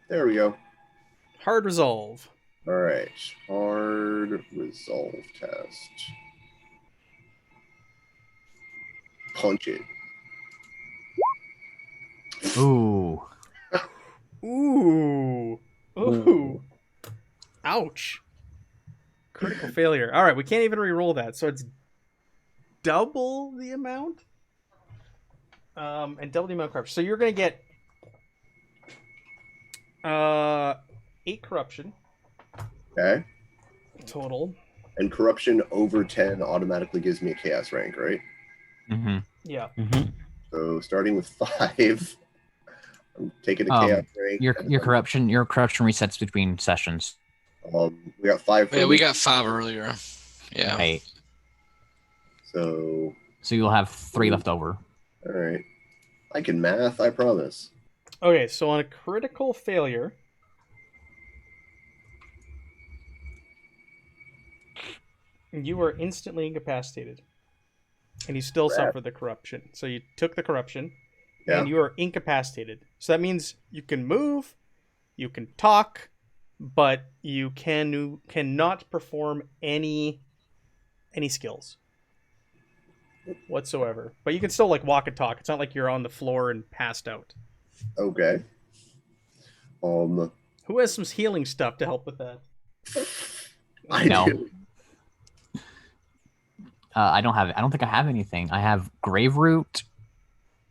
There we go. Hard resolve. All right. Hard resolve test. Punch it. Ooh. Ooh. Ooh. Ouch. Critical failure. All right, we can't even re-roll that, so it's double the amount. And double the amount of corruption. So you're going to get 8 corruption. Okay. Total. And corruption over 10 automatically gives me a chaos rank, right? Mm-hmm. Yeah. Mm-hmm. So starting with 5, I'm taking a chaos rank. Your corruption resets between sessions. We got 5. Yeah, we got 5 earlier. Yeah. Right. So you'll have 3 left over. All right. I can math, I promise. Okay, so on a critical failure, you were instantly incapacitated. And you still suffer the corruption. So you took the corruption, and you are incapacitated. So that means you can move, you can talk, but you cannot perform any skills whatsoever. But you can still like walk and talk. It's not like you're on the floor and passed out. Okay. Who has some healing stuff to help with that? I do. I don't think I have anything. I have grave root,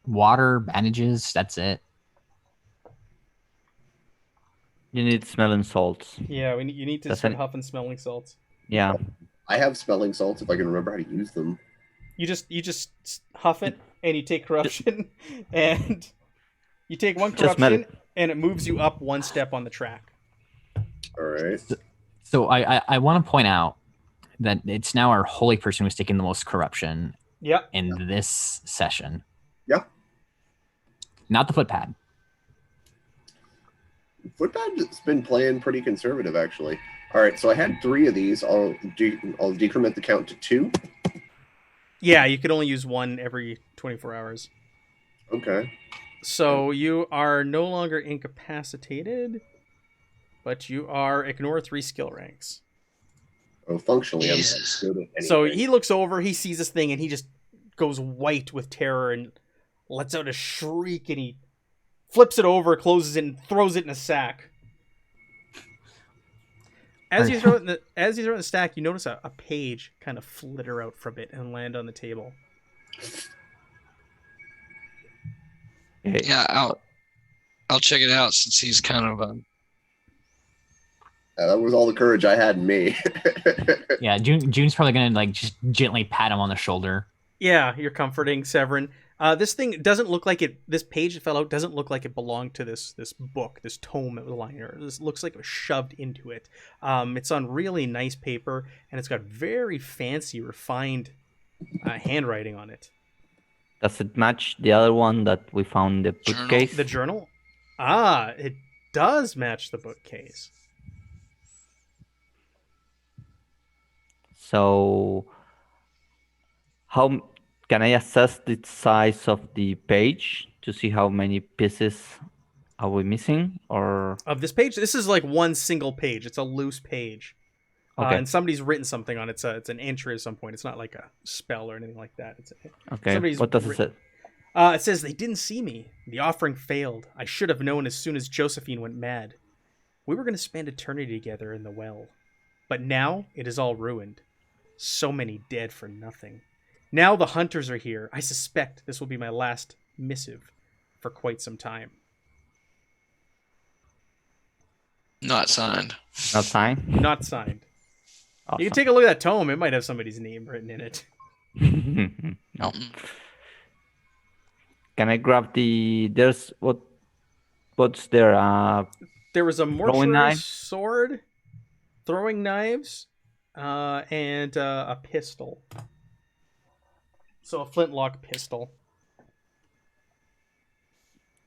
water, bandages. That's it. You need smelling salts. Yeah, you need to start huffing smelling salts. Yeah. I have smelling salts if I can remember how to use them. You just huff it and you take corruption and you take 1 corruption and it moves you up 1 step on the track. All right. So I want to point out that it's now our holy person who's taking the most corruption in this session. Yeah. Not the footpad. Footpad's been playing pretty conservative, actually. All right, so I had 3 of these. I'll decrement the count to 2. Yeah, you could only use 1 every 24 hours. Okay. So you are no longer incapacitated, but you are ignore 3 skill ranks. Oh, functionally, Jesus. I'm not good at anything. So he looks over, he sees this thing, and he just goes white with terror and lets out a shriek, and he flips it over, closes it, and throws it in a sack. As you throw it in the stack, you notice a page kind of flitter out from it and land on the table. Yeah, I'll check it out since he's kind of That was all the courage I had in me. Yeah, June's probably gonna like just gently pat him on the shoulder. Yeah, you're comforting Severin. This thing doesn't look like it. This page that fell out doesn't look like it belonged to this book, this tome that was lying here. This looks like it was shoved into it. It's on really nice paper, and it's got very fancy, refined handwriting on it. Does it match the other one that we found in the Journal. bookcase? The journal? Ah, it does match the bookcase. So, how can I assess the size of the page to see how many pieces are we missing? Or Of this page, this is like one single page. It's a loose page. okay, And somebody's written something on it. It's an entry at some point. It's not like a spell or anything like that. okay. somebody's What does it say? It says, they didn't see me. The offering failed. I should have known as soon as Josephine went mad. We were going to spend eternity together in the well. But now it is all ruined. So many dead for nothing. Now the hunters are here. I suspect this will be my last missive for quite some time. not signed. Not signed. Not signed. Awesome. You can take a look at that tome. It might have somebody's name written in it. No. Can I grab the? There's what's there? There was a mortuary knife? sword, throwing knives, and a pistol. So a flintlock pistol.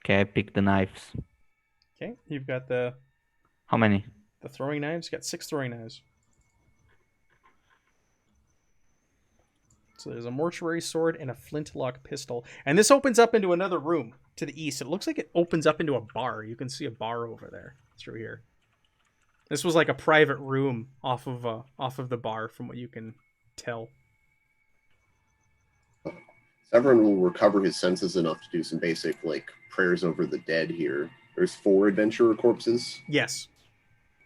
Okay, I pick the knives. Okay, you've got the How many? throwing knives. You got 6 throwing knives. So there's a mortuary sword and a flintlock pistol. And this opens up into another room to the east. It looks like it opens up into a bar. You can see a bar over there through here. This was like a private room off of the bar, from what you can tell. Severin will recover his senses enough to do some basic prayers over the dead here. There's 4 adventurer corpses. Yes.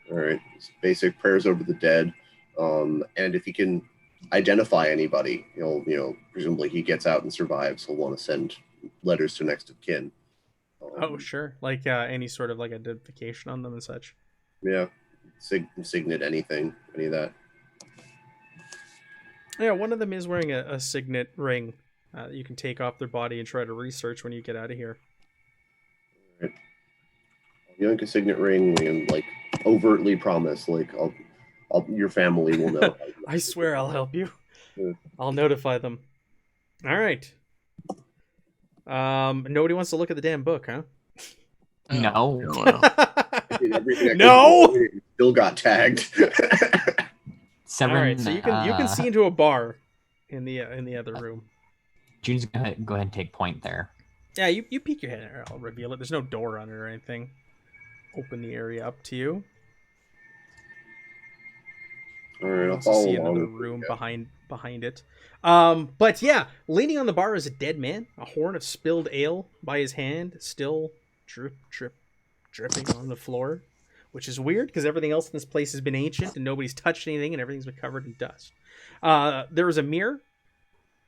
All right, basic prayers over the dead, and if he can identify anybody, he'll presumably he gets out and survives. He'll want to send letters to next of kin. Oh, sure. Like any sort of identification on them and such. Yeah, signet, anything, any of that. Yeah, one of them is wearing a signet ring that you can take off their body and try to research when you get out of here. Right. Yoink a signet ring and overtly promise your family will know. I swear I'll help you. Yeah. I'll notify them. All right. Nobody wants to look at the damn book, huh? No. I did everything I could No! do, and still got tagged. Severin, All right, so you can see into a bar in the other room. June's gonna go ahead and take point there. Yeah, you peek your head. I'll reveal it. There's no door on it or anything. Open the area up to you. All right, You I'll also follow see along. another with room you. behind it. But yeah, leaning on the bar is a dead man. A horn of spilled ale by his hand, still dripping on the floor, which is weird because everything else in this place has been ancient and nobody's touched anything and everything's been covered in dust. There is a mirror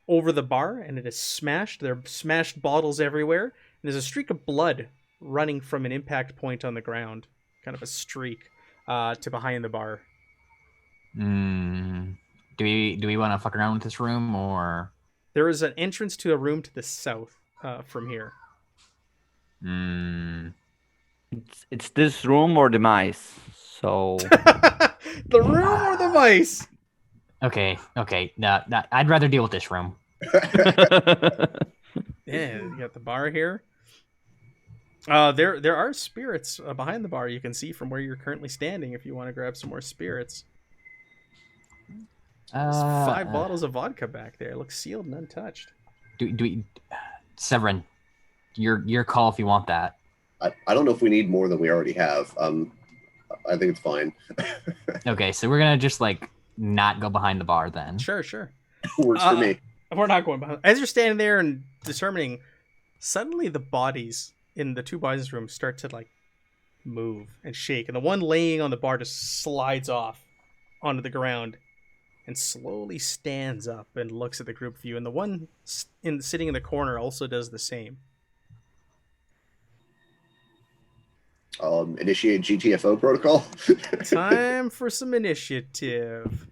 over the bar and it is smashed. There are smashed bottles everywhere. And there's a streak of blood running from an impact point on the ground, kind of a streak to behind the bar. Do we want to fuck around with this room or? There is an entrance to a room to the south from here. It's this room or the mice. So The room or the mice? Okay. No, I'd rather deal with this room. Yeah, you got the bar here. There are spirits behind the bar you can see from where you're currently standing if you want to grab some more spirits. There's 5 bottles of vodka back there. It looks sealed and untouched. Do we, Severin? Your call if you want that. I don't know if we need more than we already have. I think it's fine. Okay, so we're gonna just not go behind the bar then. Sure. Works for me. We're not going behind. As you're standing there and determining, suddenly the bodies in the 2 bodies in this room start to like move and shake, and the one laying on the bar just slides off onto the ground and slowly stands up and looks at the group of you, and the one sitting in the corner also does the same. Initiate GTFO protocol. Time for some initiative.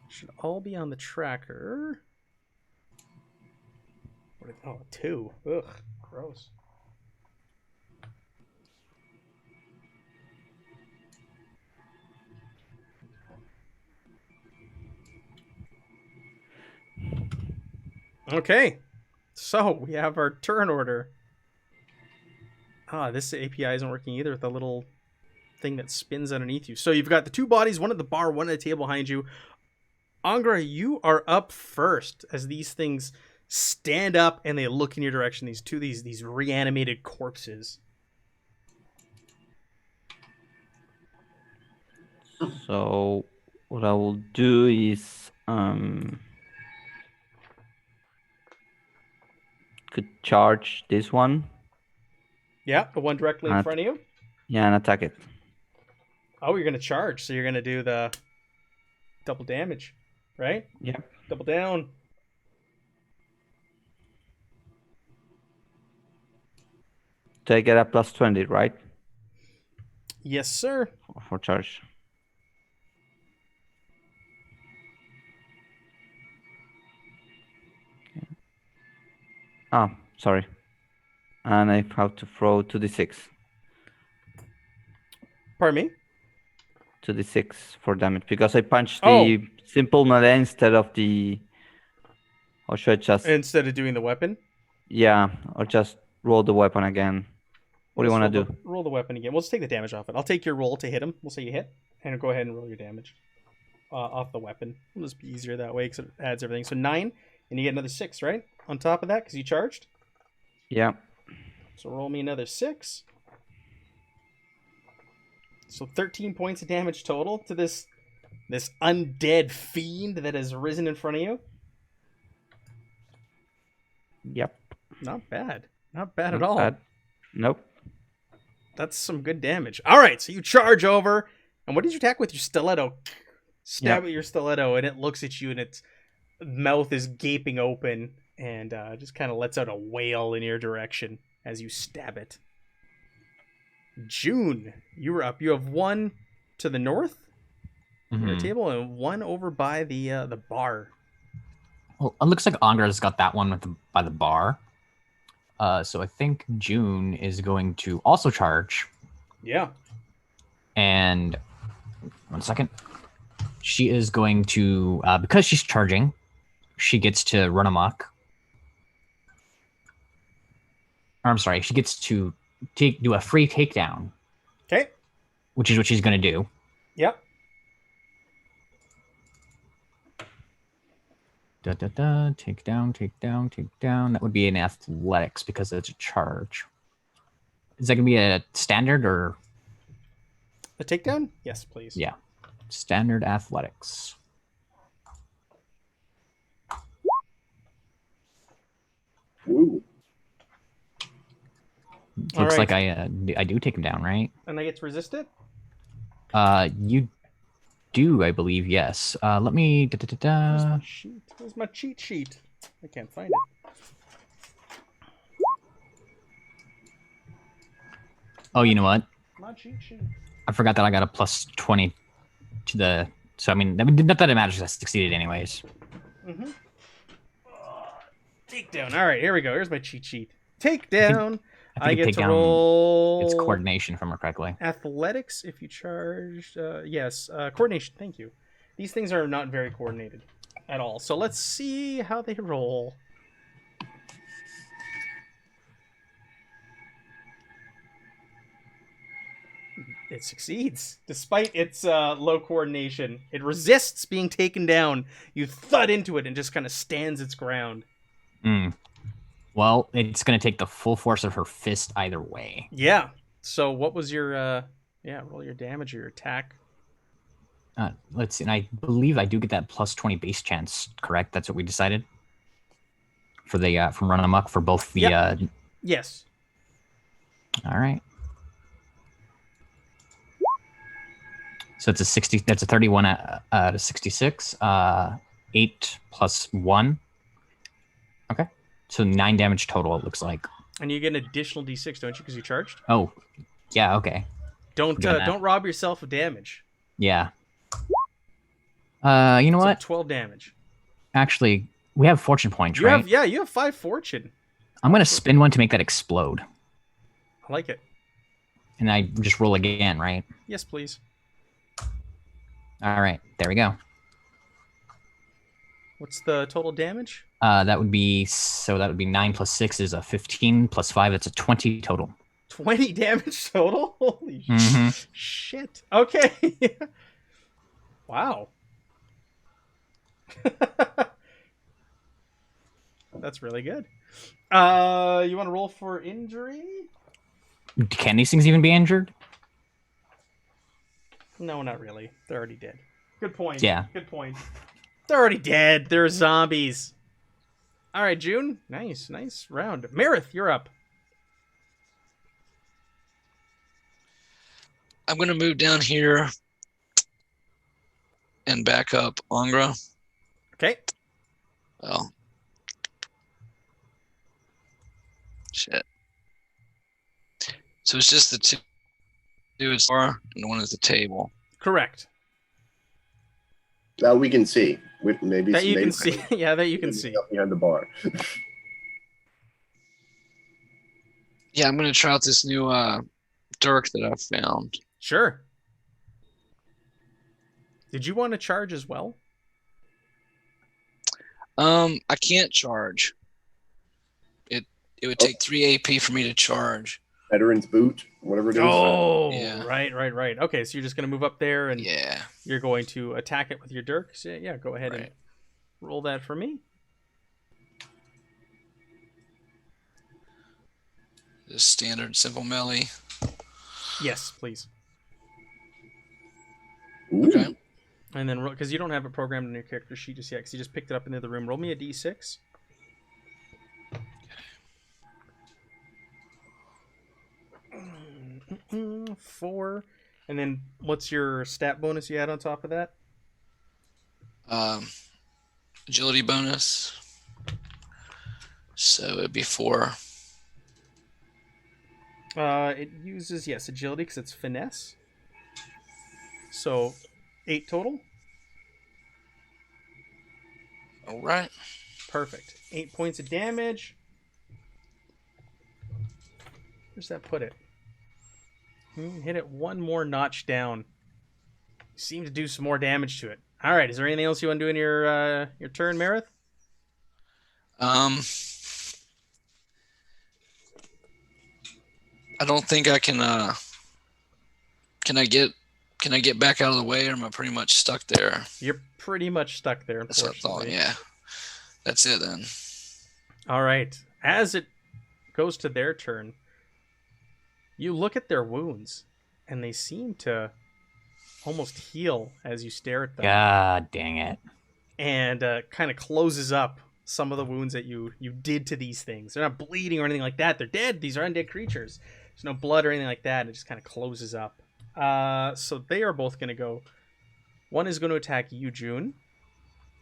Should all be on the tracker. Oh, 2. Ugh, gross. Okay, so we have our turn order. This API isn't working either with the little thing that spins underneath you. So you've got the 2 bodies, one at the bar, one at the table behind you. Angra, you are up first as these things stand up and they look in your direction. These reanimated corpses. So what I will do is could charge this one. Yeah, the one directly in front of you. Yeah, and attack it. Oh, you're gonna charge, so you're gonna do the double damage, right? Yeah. Double down. So I get a plus 20, right? Yes, sir. For charge. Ah, sorry. And I have to throw 2d6. Pardon me? 2d6 for damage because I punched the simple melee instead of the. Or should I just? Instead of doing the weapon? Yeah, or just roll the weapon again. What do you want to do? Roll the weapon again. We'll just take the damage off it. I'll take your roll to hit him. We'll say you hit, and go ahead and roll your damage off the weapon. It'll just be easier that way because it adds everything. So 9, and you get another 6, right? On top of that, because you charged? Yeah. So roll me another 6. So 13 points of damage total to this undead fiend that has risen in front of you. Yep. Not bad. Not bad at all. Bad. Nope. That's some good damage. All right, so you charge over, and what did you attack with? Your stiletto. Stab with your stiletto, and it looks at you, and its mouth is gaping open, and just kind of lets out a wail in your direction as you stab it. June, you were up. You have 1 to the north of the table, and 1 over by the bar. Well, it looks like Angra's got that one by the bar. So I think June is going to also charge. Yeah. And 1 second. She is going to, because she's charging, she gets to run amok. Or, I'm sorry, she gets to do a free takedown. Okay. Which is what she's going to do. Yep. Take down. That would be an athletics because it's a charge. Is that going to be a standard or? A takedown? Yes, please. Yeah. Standard athletics. Ooh. Looks like I do take him down, right? And I get to resist it? You do, I believe, yes. Let me... Where's my sheet? Where's my cheat sheet? I can't find it. Oh, you know what? My cheat sheet. I forgot that I got a plus 20 to the... So, I mean, not that it matters, I succeeded anyways. Mm-hmm. Takedown. All right, here we go. Here's my cheat sheet. Takedown. I get to roll... It's coordination, if I remember correctly. Athletics, if you charged... yes, coordination. Thank you. These things are not very coordinated at all. So let's see how they roll. It succeeds. Despite its low coordination, it resists being taken down. You thud into it and just kind of stands its ground. Well, it's going to take the full force of her fist either way. Yeah. So what was your... roll your damage or your attack. Let's see. And I believe I do get that plus 20 base chance. Correct? That's what we decided for the from Run Amok for both the. Yep. Yes. All right. So it's a 60. That's a 31 out of 66. 8 plus 1. Okay. So 9 damage total. It looks like. And you get an additional d6, don't you? Because you charged. Oh, yeah. Okay. Don't rob yourself of damage. Yeah. You know what? 12 damage. Actually, we have fortune points, right? You have 5 fortune. I'm gonna spin one to make that explode. I like it. And I just roll again, right? Yes, please. All right, there we go. What's the total damage? That would be 9 plus 6 is a 15 plus 5. That's a 20 total. 20 damage total? Holy shit. Okay. Wow. That's really good. You want to roll for injury? Can these things even be injured? No, not really. They're already dead. Good point. Yeah. Good point. They're already dead. They're zombies. All right, June. Nice round. Marith, you're up. I'm going to move down here and back up Angra. Okay. Well, shit. So it's just the two is bar and one is the table. Correct. That we can see. Maybe that you can see. Yeah, that you can see. Behind the bar. Yeah, I'm going to try out this new dirk that I found. Sure. Did you want to charge as well? I can't charge. It would take 3 AP for me to charge. Veteran's boot, whatever it is. Oh, yeah. Right. Okay, so you're just going to move up there and yeah, you're going to attack it with your dirk. So yeah, go ahead and roll that for me. Just standard simple melee. Yes, please. Ooh. Okay. And then, because you don't have it programmed in your character sheet just yet, because you just picked it up in the other room. Roll me a d6. Okay. 4. And then, what's your stat bonus you had on top of that? Agility bonus. So it'd be 4. It uses, yes, agility, because it's finesse. So, 8 total. All right. Perfect. 8 points of damage. Where's that put it? Hit it one more notch down. Seem to do some more damage to it. All right. Is there anything else you want to do in your turn, Marith? I don't think I can. Can I get back out of the way, or am I pretty much stuck there? You're pretty much stuck there, That's what I thought. unfortunately. Yeah. That's it then. All right. As it goes to their turn, you look at their wounds, and they seem to almost heal as you stare at them. God dang it. And kind of closes up some of the wounds that you did to these things. They're not bleeding or anything like that. They're dead. These are undead creatures. There's no blood or anything like that. And it just kind of closes up. So they are both going to go. One is going to attack you, June.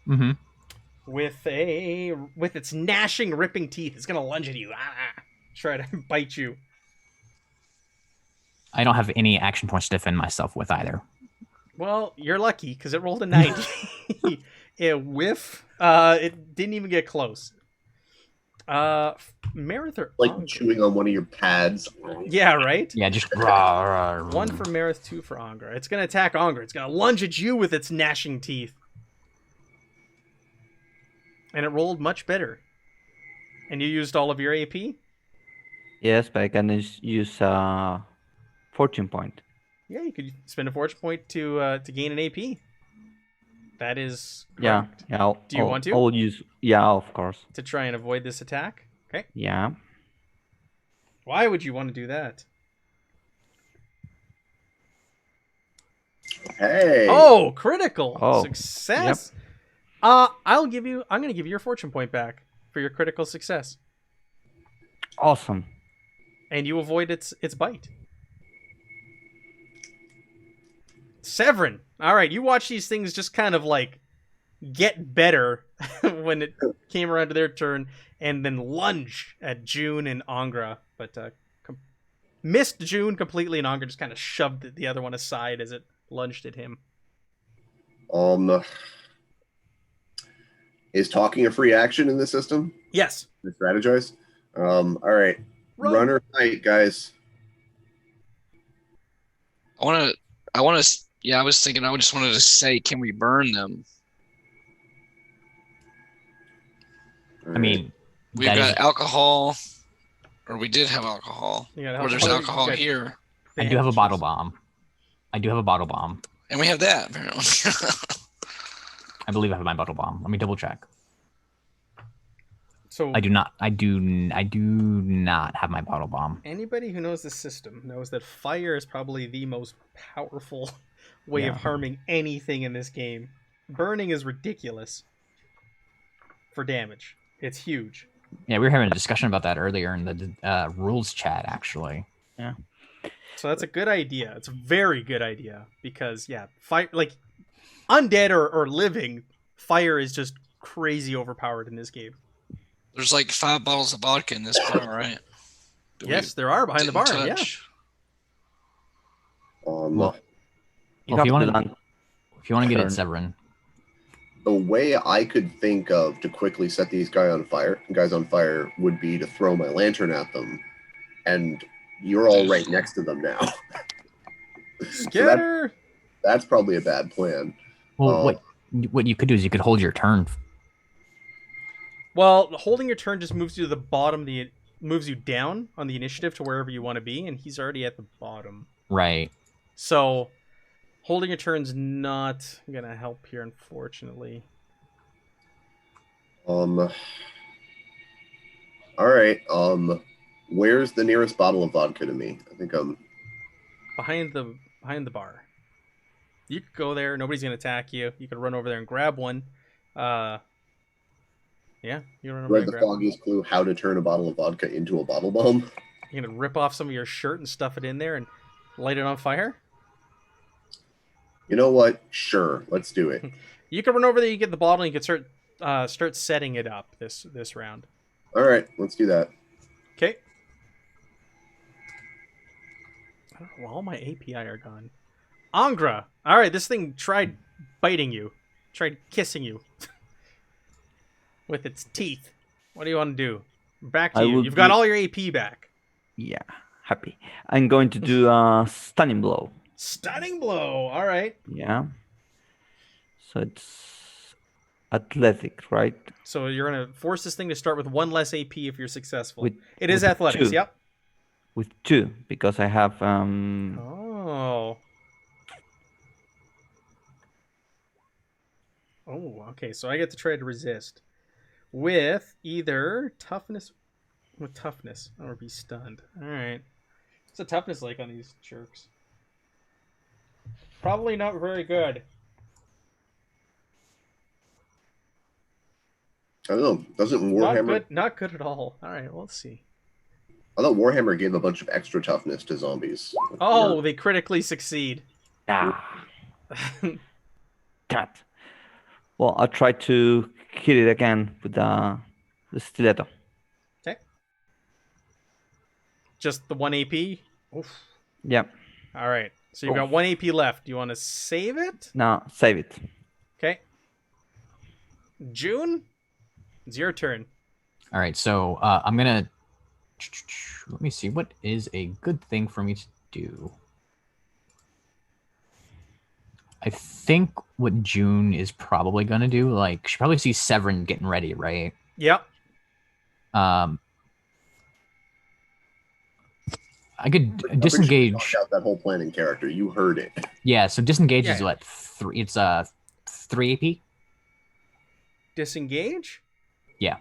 Mm-hmm. With its gnashing, ripping teeth. It's going to lunge at you. Try to bite you. I don't have any action points to defend myself with either. Well, you're lucky because it rolled a 90. It whiff. It didn't even get close. Marith or Like Angra? chewing on one of your pads. Yeah, right? Yeah, just rah, rah, rah. 1 for Marith, 2 for Angra. It's going to attack Angra. It's going to lunge at you with its gnashing teeth. And it rolled much better. And you used all of your AP? Yes, but I can use fortune point. Yeah, you could spend a fortune point to gain an AP. That is Yeah, correct. yeah. Do you want to? I'll use. Yeah, of course. To try and avoid this attack? Okay. Yeah. Why would you want to do that? Hey. Oh, critical Oh, success. I'm gonna give you your fortune point back for your critical success, Awesome. and you avoid its bite. Severin. All right, you watch these things just kind of like get better when it came around to their turn, and then lunge at June and Angra, but missed June completely, and Angra just kind of shoved the other one aside as it lunged at him. Is talking a free action in this system? Yes. To strategize? All right. Run. Runner fight, guys. I was thinking, I just wanted to say, can we burn them? I mean, We've that got is- alcohol, or we did have alcohol, You got or there's alcohol, alcohol you got here, I do have a bandages. bottle bomb. I do have a bottle bomb. and we have that apparently. I believe I have my bottle bomb. Let me double check. So I do not. I do not have my bottle bomb. anybody who knows the system knows that fire is probably the most powerful way of Yeah. harming anything in this game. Burning is ridiculous for damage. It's huge. Yeah, we were having a discussion about that earlier in the rules chat, actually. So that's a good idea. It's a very good idea because fire, like undead or living, fire is just crazy overpowered in this game. There's like 5 bottles of vodka in this bar, right? that we Yes, there are behind the didn't bar. Yeah. touch. Well, You if you have to want land. if you want to get turn. it, Severin. The way I could think of to quickly set these guys on fire would be to throw my lantern at them, and you're all right next to them now. Skitter. That's probably a bad plan. Well, what you could do is you could hold your turn. Well, holding your turn just moves you to the bottom. Moves you down on the initiative to wherever you want to be, and he's already at the bottom. Right. So, holding your turn's not gonna help here, unfortunately. All right. Where's the nearest bottle of vodka to me? I think Behind the bar. You could go there. Nobody's gonna attack you. You could run over there and grab one. Yeah, you run over there read and the grab one. foggiest clue how to turn a bottle of vodka into a bottle bomb. You're gonna rip off some of your shirt and stuff it in there and light it on fire. You know what? Sure, let's do it. You can run over there. You get the bottle. And you can start setting it up this round. All right, let's do that. Okay. I don't know, all my API are gone. Angra. All right, this thing tried biting you. Tried kissing you. With its teeth. What do you want to do? Back to I you. will You've got do- all your AP back. Yeah, happy. I'm going to do a stunning blow. Stunning blow. All right. Yeah. So it's athletic, right? So you're going to force this thing to start with 1 less AP if you're successful. With- It is with athletics. 2. Yep. With 2 because I have Oh. Oh, okay. So I get to try to resist with either toughness. With toughness, or be stunned. All right. What's the toughness like on these jerks? Probably not very good. I don't know. Doesn't Not Warhammer? good. Not good at all. All right. Well, let's see. I thought Warhammer gave a bunch of extra toughness to zombies. Oh, they critically succeed. ah, cat. Well, I'll try to hit it again with the stiletto. Okay. Just the 1 AP. Oof. Yep. All right. So you've got 1 AP left. Do you want to save it? Now save it. Okay. June, it's your turn. All right. So I'm gonna let me see what is a good thing for me to do. I think what June is probably gonna do, like she probably sees Severin getting ready, right? Yep. I could I'm pretty sure we disengage. talked out that whole plan in character. You heard it. Yeah, so disengage Yeah. is what 3. It's 3 AP. Disengage? Yeah.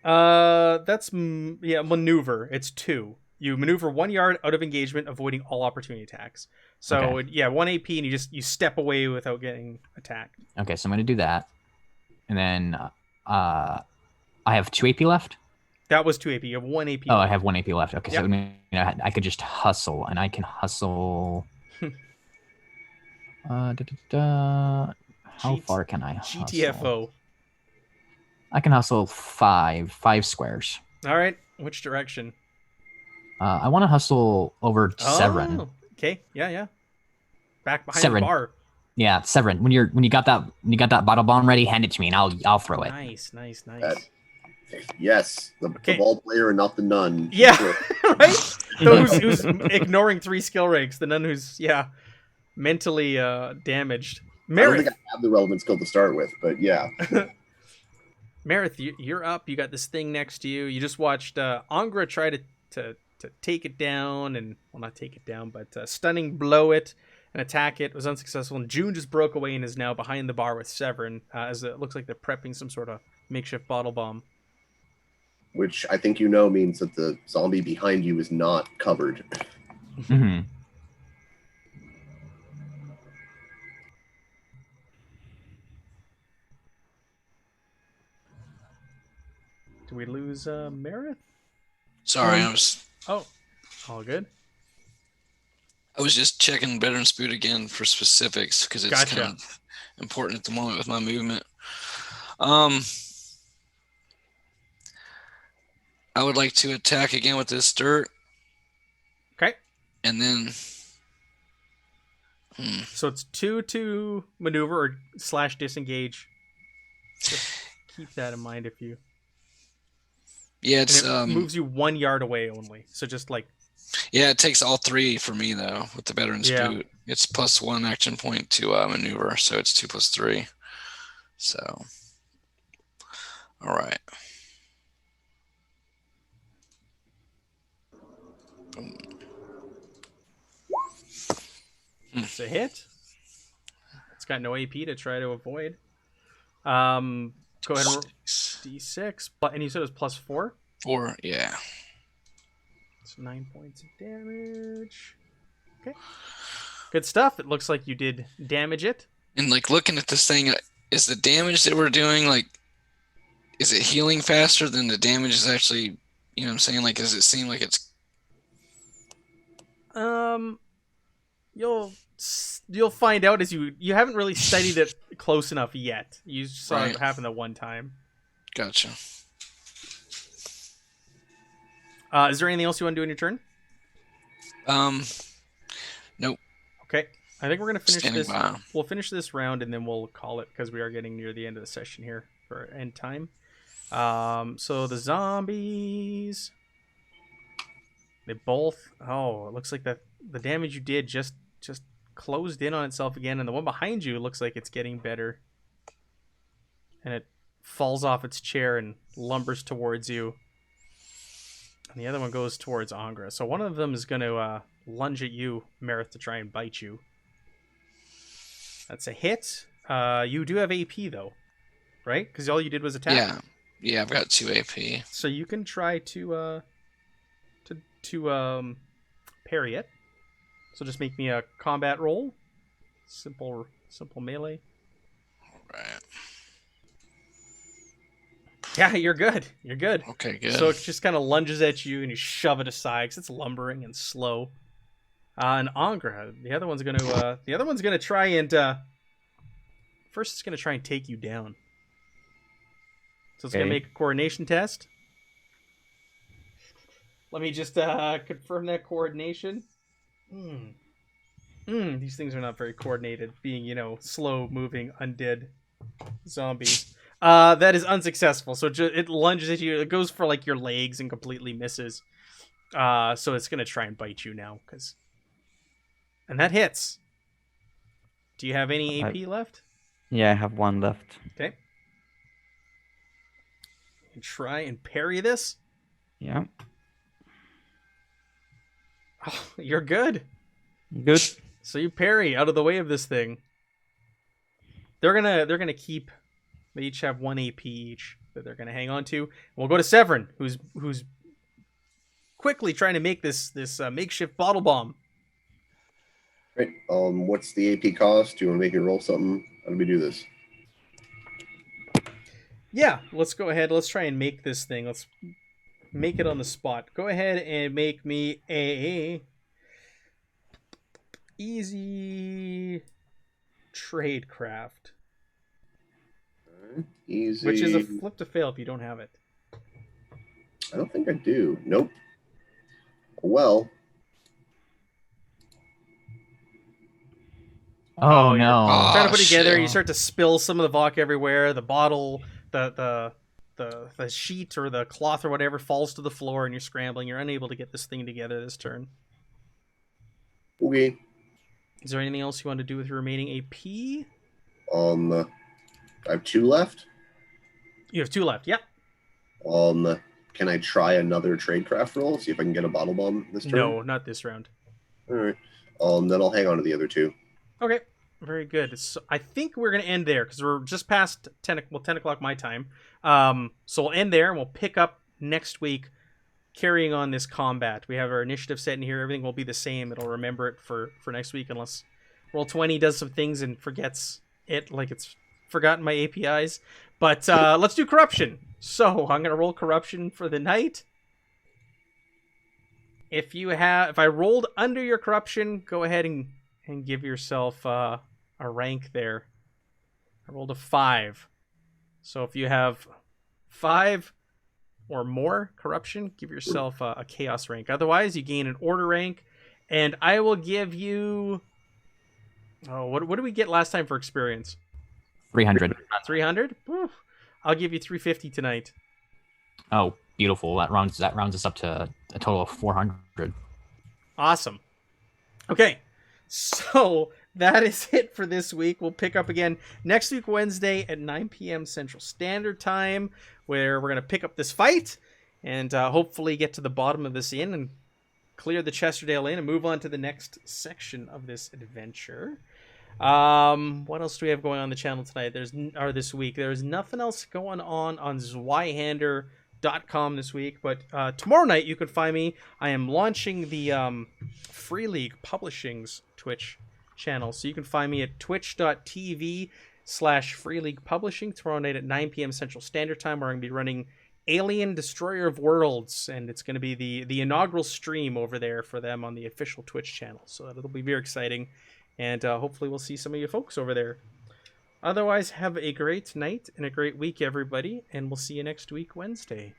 That's maneuver. It's 2. You maneuver 1 yard out of engagement, avoiding all opportunity attacks. So Okay. yeah, 1 AP, and you step away without getting attacked. Okay, so I'm gonna do that, and then I have 2 AP left. That was 2 AP. You have 1 AP. Oh, I left. have 1 AP left. Okay, Yep. so I could just hustle, and I can hustle. How far can I hustle? GTFO. I can hustle 5 squares. All right. Which direction? I want to hustle over Severin. Oh, okay. Yeah. Back behind Severin. the bar. Yeah, Severin. When you got that bottle bomb ready, hand it to me, and I'll throw it. Nice. Yes, the ball player and not the nun. Yeah, right? Who's ignoring 3 skill ranks. The nun who's, mentally damaged. I don't Marith, think I have the relevant skill to start with, but yeah. Marith, you're up. You got this thing next to you. You just watched Angra try to take it down, and, well, not take it down, but stunning blow it and attack it. It was unsuccessful, and June just broke away and is now behind the bar with Severin, as it looks like they're prepping some sort of makeshift bottle bomb. Which I think means that the zombie behind you is not covered. Mm-hmm. Do we lose Marith? Sorry, I was Oh, all good. just checking Veteran's Boot again for specifics because it's Gotcha. kind of important at the moment with my movement. I would like to attack again with this dirt. Okay. And then So it's 2 to maneuver or / disengage. Just keep that in mind if you. yeah, And it's it moves you 1 yard away only. So just like. yeah, it takes all 3 for me though with the Veteran's Yeah. Boot. It's +1 action point to maneuver, so it's 2 + 3. So, all right. It's a hit. It's got no AP to try to avoid. Go ahead and roll D6. And you said it was +4? 4, yeah. It's 9 points of damage. Okay. Good stuff. It looks like you did damage it. And like looking at this thing, is the damage that we're doing is it healing faster than the damage is actually? You know what I'm saying? Like, does it seem like it's? You'll find out as you haven't really studied it close enough yet. You saw Right. it happen that one time. Gotcha. Is there anything else you want to do in your turn? Nope. Okay. I think we're gonna finish Standing this. by. We'll finish this round and then we'll call it because we are getting near the end of the session here for end time. So the zombies, they both. Oh, it looks like the damage you did just closed in on itself again, and the one behind you looks like it's getting better. And it falls off its chair and lumbers towards you. And the other one goes towards Angra. So one of them is going to lunge at you, Marith, to try and bite you. That's a hit. You do have AP, though, right? Because all you did was attack. Yeah, I've got 2 AP. So you can try to parry it. So just make me a combat roll. Simple melee. Right. Yeah, you're good. You're good. Okay, good. So it just kind of lunges at you, and you shove it aside because it's lumbering and slow. And Angra, the other one's gonna try and first it's gonna try and take you down. So it's gonna make a coordination test. Let me just confirm that coordination. These things are not very coordinated, being slow moving undead zombies. That is unsuccessful. So it lunges at you. It goes for like your legs and completely misses. So it's gonna try and bite you now, and that hits. Do you have any AP left? Yeah, I have 1 left. Okay. And try and parry this. Yeah. Oh, you're good. Good. So you parry out of the way of this thing. They're gonna keep. They each have 1 AP each that they're gonna hang on to. We'll go to Severin, who's quickly trying to make this makeshift bottle bomb. Right. What's the AP cost? Do you want to make me roll something? How do we do this? Yeah, let's go ahead. Let's try and make this thing. Let's make it on the spot. Go ahead and make me a easy tradecraft, Easy. which is a flip to fail if you don't have it. I don't think I do. Nope. Well. Oh, you're no. trying to put Oh, together. shit. You start to spill some of the vodka everywhere. The bottle, the sheet or the cloth or whatever falls to the floor, and you're scrambling. You're unable to get this thing together this turn. Okay. Is there anything else you want to do with your remaining AP? I have 2 left. You have 2 left. Yep. Can I try another tradecraft roll? See if I can get a bottle bomb this turn? No, not this round. All right. Then I'll hang on to the other 2. Okay. Very good. So I think we're going to end there because we're just past 10 o'clock my time. So we'll end there and we'll pick up next week carrying on this combat. We have our initiative set in here. Everything will be the same. It'll remember it for next week unless Roll20 does some things and forgets it, like it's forgotten my APIs. But let's do corruption. So I'm going to roll corruption for the night. If I rolled under your corruption, go ahead and give yourself a rank there. I rolled a 5. So if you have 5 or more corruption, give yourself a chaos rank. Otherwise, you gain an order rank. And I will give you... Oh, what did we get last time for experience? 300. 300? I'll give you 350 tonight. Oh, beautiful. That rounds us up to a total of 400. Awesome. Okay, so that is it for this week. We'll pick up again next week, Wednesday at 9 p.m. Central Standard Time, where we're going to pick up this fight and hopefully get to the bottom of this inn and clear the Chesterdale Inn and move on to the next section of this adventure. What else do we have going on the channel tonight? This week. There's nothing else going on Zweihander.com this week, but tomorrow night you can find me. I am launching the Free League Publishing's Twitch channel, so you can find me at twitch.tv/Free League Publishing tomorrow night at 9 p.m. Central Standard Time, where I'm going to be running Alien Destroyer of Worlds, and it's going to be the inaugural stream over there for them on the official Twitch channel, so that'll be very exciting, and hopefully we'll see some of you folks over there. Otherwise, have a great night and a great week, everybody, and we'll see you next week, Wednesday.